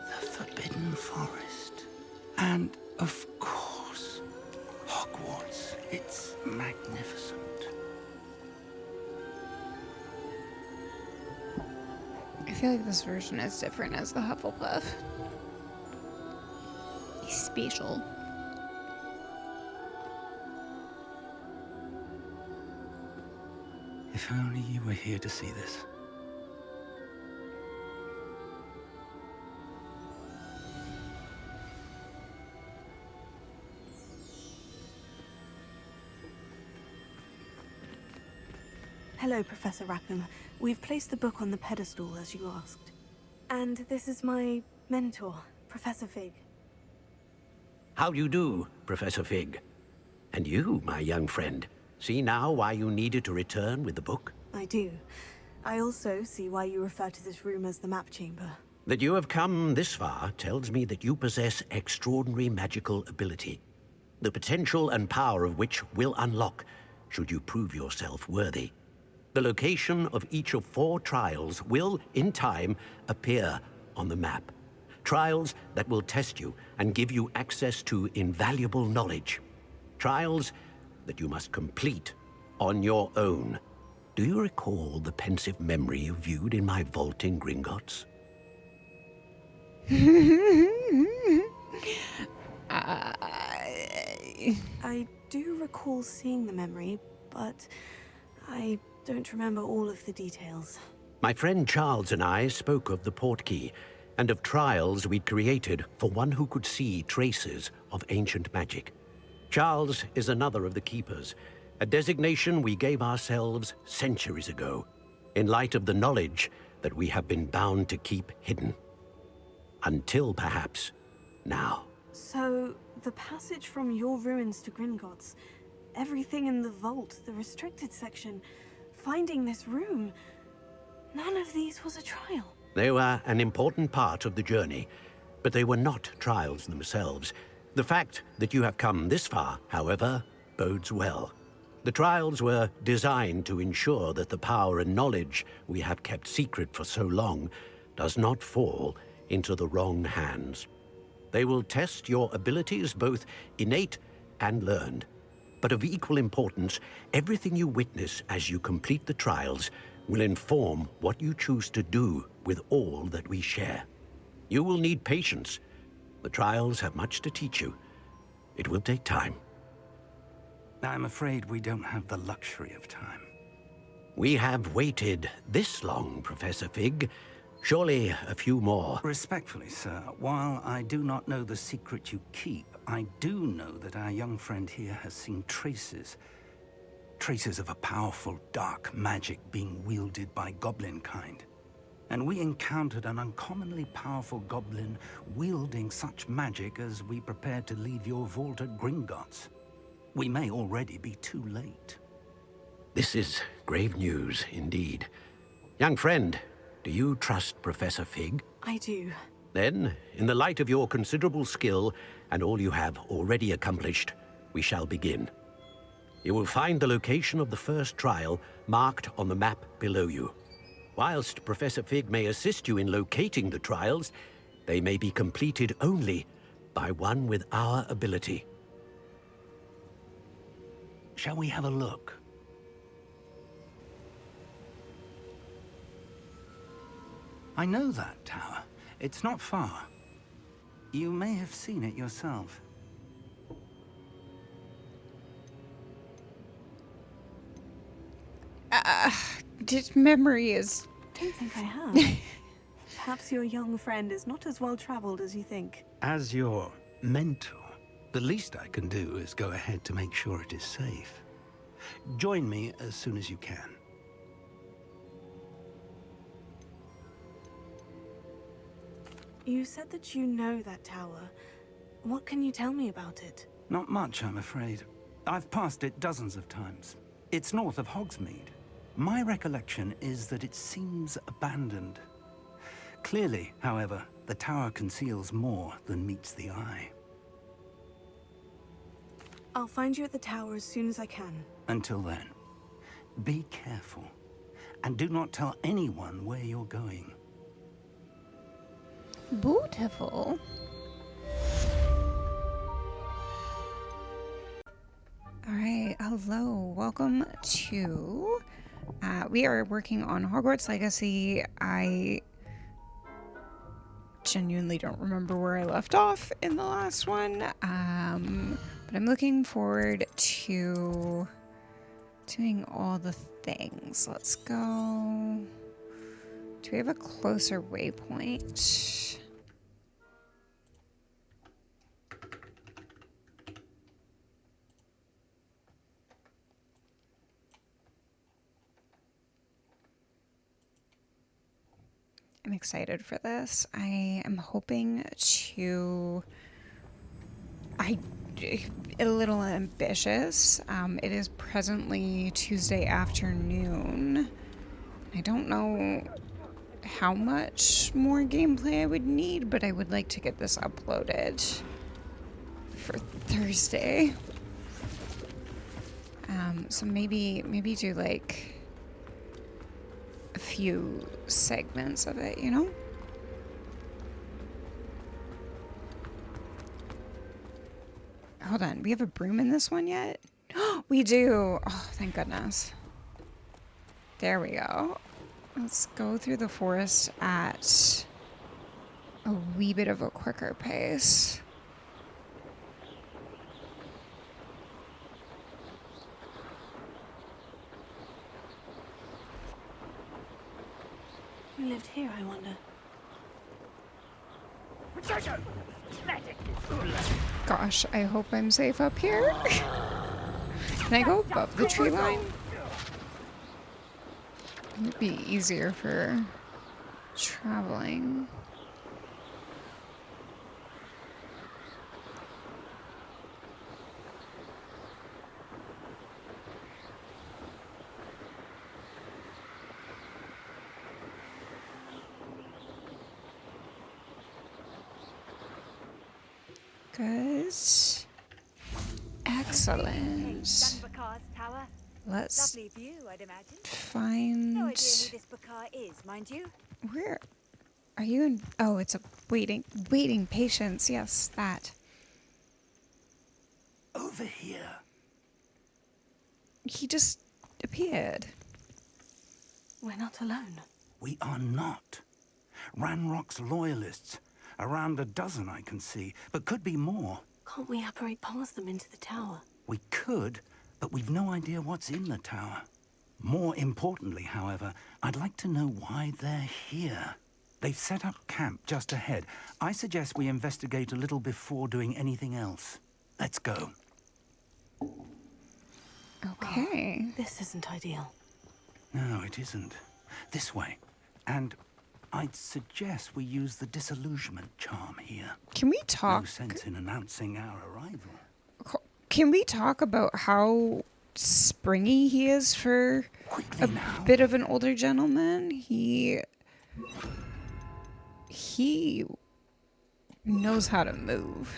the Forbidden Forest. And, of course, Hogwarts. It's magnificent. I feel like this version is different as the Hufflepuff. He's special. If only you were here to see this. Hello, Professor Rackham. We've placed the book on the pedestal as you asked. And this is my mentor, Professor Fig. How do you do, Professor Fig? And you, my young friend, see now why you needed to return with the book? I do. I also see why you refer to this room as the map chamber. That you have come this far tells me that you possess extraordinary magical ability, the potential and power of which will unlock should you prove yourself worthy. The location of each of 4 trials will, in time, appear on the map. Trials that will test you and give you access to invaluable knowledge. Trials that you must complete on your own. Do you recall the pensive memory you viewed in my vault in Gringotts? I do recall seeing the memory, but I don't remember all of the details. My friend Charles and I spoke of the portkey and of trials we'd created for one who could see traces of ancient magic. Charles is another of the keepers, a designation we gave ourselves centuries ago, in light of the knowledge that we have been bound to keep hidden. Until perhaps now. So, the passage from your ruins to Gringotts, everything in the vault, the restricted section, finding this room, none of these was a trial. They were an important part of the journey, but they were not trials themselves. The fact that you have come this far, however, bodes well. The trials were designed to ensure that the power and knowledge we have kept secret for so long does not fall into the wrong hands. They will test your abilities, both innate and learned. But of equal importance, everything you witness as you complete the trials will inform what you choose to do with all that we share. You will need patience. The trials have much to teach you. It will take time. I'm afraid we don't have the luxury of time. We have waited this long, Professor Fig. Surely a few more. Respectfully, sir, while I do not know the secret you keep, I do know that our young friend here has seen traces of a powerful dark magic being wielded by goblin kind. And we encountered an uncommonly powerful goblin wielding such magic as we prepared to leave your vault at Gringotts. We may already be too late. This is grave news indeed. Young friend, do you trust Professor Fig? I do. Then, in the light of your considerable skill and all you have already accomplished, we shall begin. You will find the location of the first trial marked on the map below you. Whilst Professor Fig may assist you in locating the trials, they may be completed only by one with our ability. Shall we have a look? I know that tower. It's not far. You may have seen it yourself. This memory is... I don't think I have. Perhaps your young friend is not as well traveled as you think. As your mentor, the least I can do is go ahead to make sure it is safe. Join me as soon as you can. You said that you know that tower. What can you tell me about it? Not much, I'm afraid. I've passed it dozens of times. It's north of Hogsmeade. My recollection is that it seems abandoned. Clearly, however, the tower conceals more than meets the eye. I'll find you at the tower as soon as I can. Until then, be careful. And do not tell anyone where you're going. Beautiful. All right, hello, welcome to... we are working on Hogwarts Legacy. I genuinely don't remember where I left off in the last one, but I'm looking forward to doing all the things. Let's go. Do we have a closer waypoint? excited for this. I am hoping to... A little ambitious. It is presently Tuesday afternoon. I don't know how much more gameplay I would need, but I would like to get this uploaded for Thursday. So maybe do like a few segments of it, you know? Hold on, we have a broom in this one yet? We do! Oh, thank goodness. There we go. Let's go through the forest at a wee bit of a quicker pace. Who lived here, I wonder? Gosh, I hope I'm safe up here. Can I go above the tree line? It'd be easier for traveling. Good. Excellent. Let's Lovely view, I'd imagine. find... No idea who this Bakar is, mind you. Where are you in? Oh, it's a waiting patience. Yes, that. Over here. He just appeared. We're not alone. We are not. Ranrock's loyalists. Around a dozen I can see, but could be more. Can't we apparate past them into the tower? We could, but we've no idea what's in the tower. More importantly, however, I'd like to know why they're here. They've set up camp just ahead. I suggest we investigate a little before doing anything else. Let's go. Okay. Oh, this isn't ideal. No, it isn't. This way. And I'd suggest we use the disillusionment charm here. Can we talk? No sense in announcing our arrival. Can we talk about how springy he is for Quickly a now. bit of an older gentleman? He knows how to move.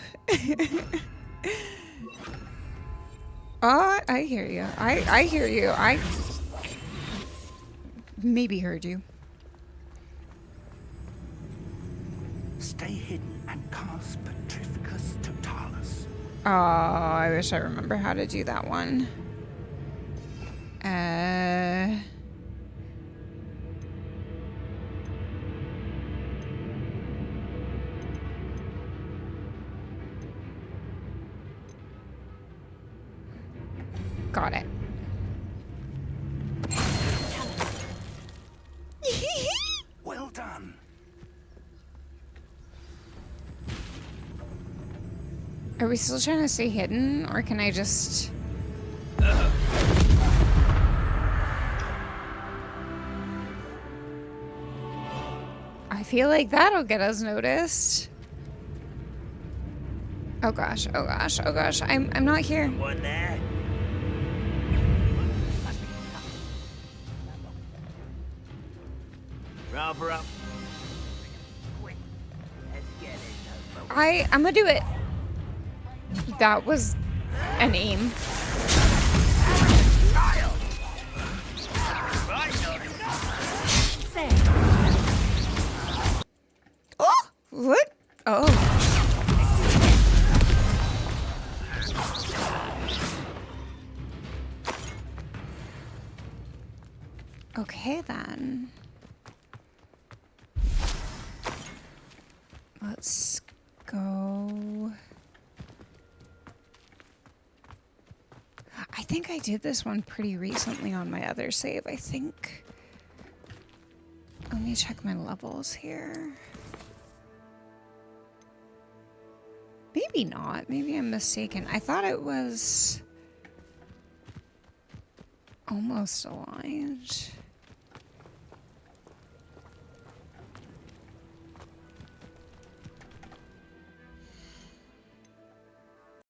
Oh, I hear you. I hear you. I maybe heard you. Stay hidden and cast Petrificus Totalis. Oh, I wish I remember how to do that one. Got it. Well done. Are we still trying to stay hidden, or can I just... I feel like that'll get us noticed. Oh gosh, oh gosh, oh gosh, I'm not here. One there. Rather up. Quick. Let's get it. I'm gonna do it. That was an aim. Oh, what? Oh. Okay then. Let's go. I think I did this one pretty recently on my other save, I think. Let me check my levels here. Maybe not. Maybe I'm mistaken. I thought it was almost aligned.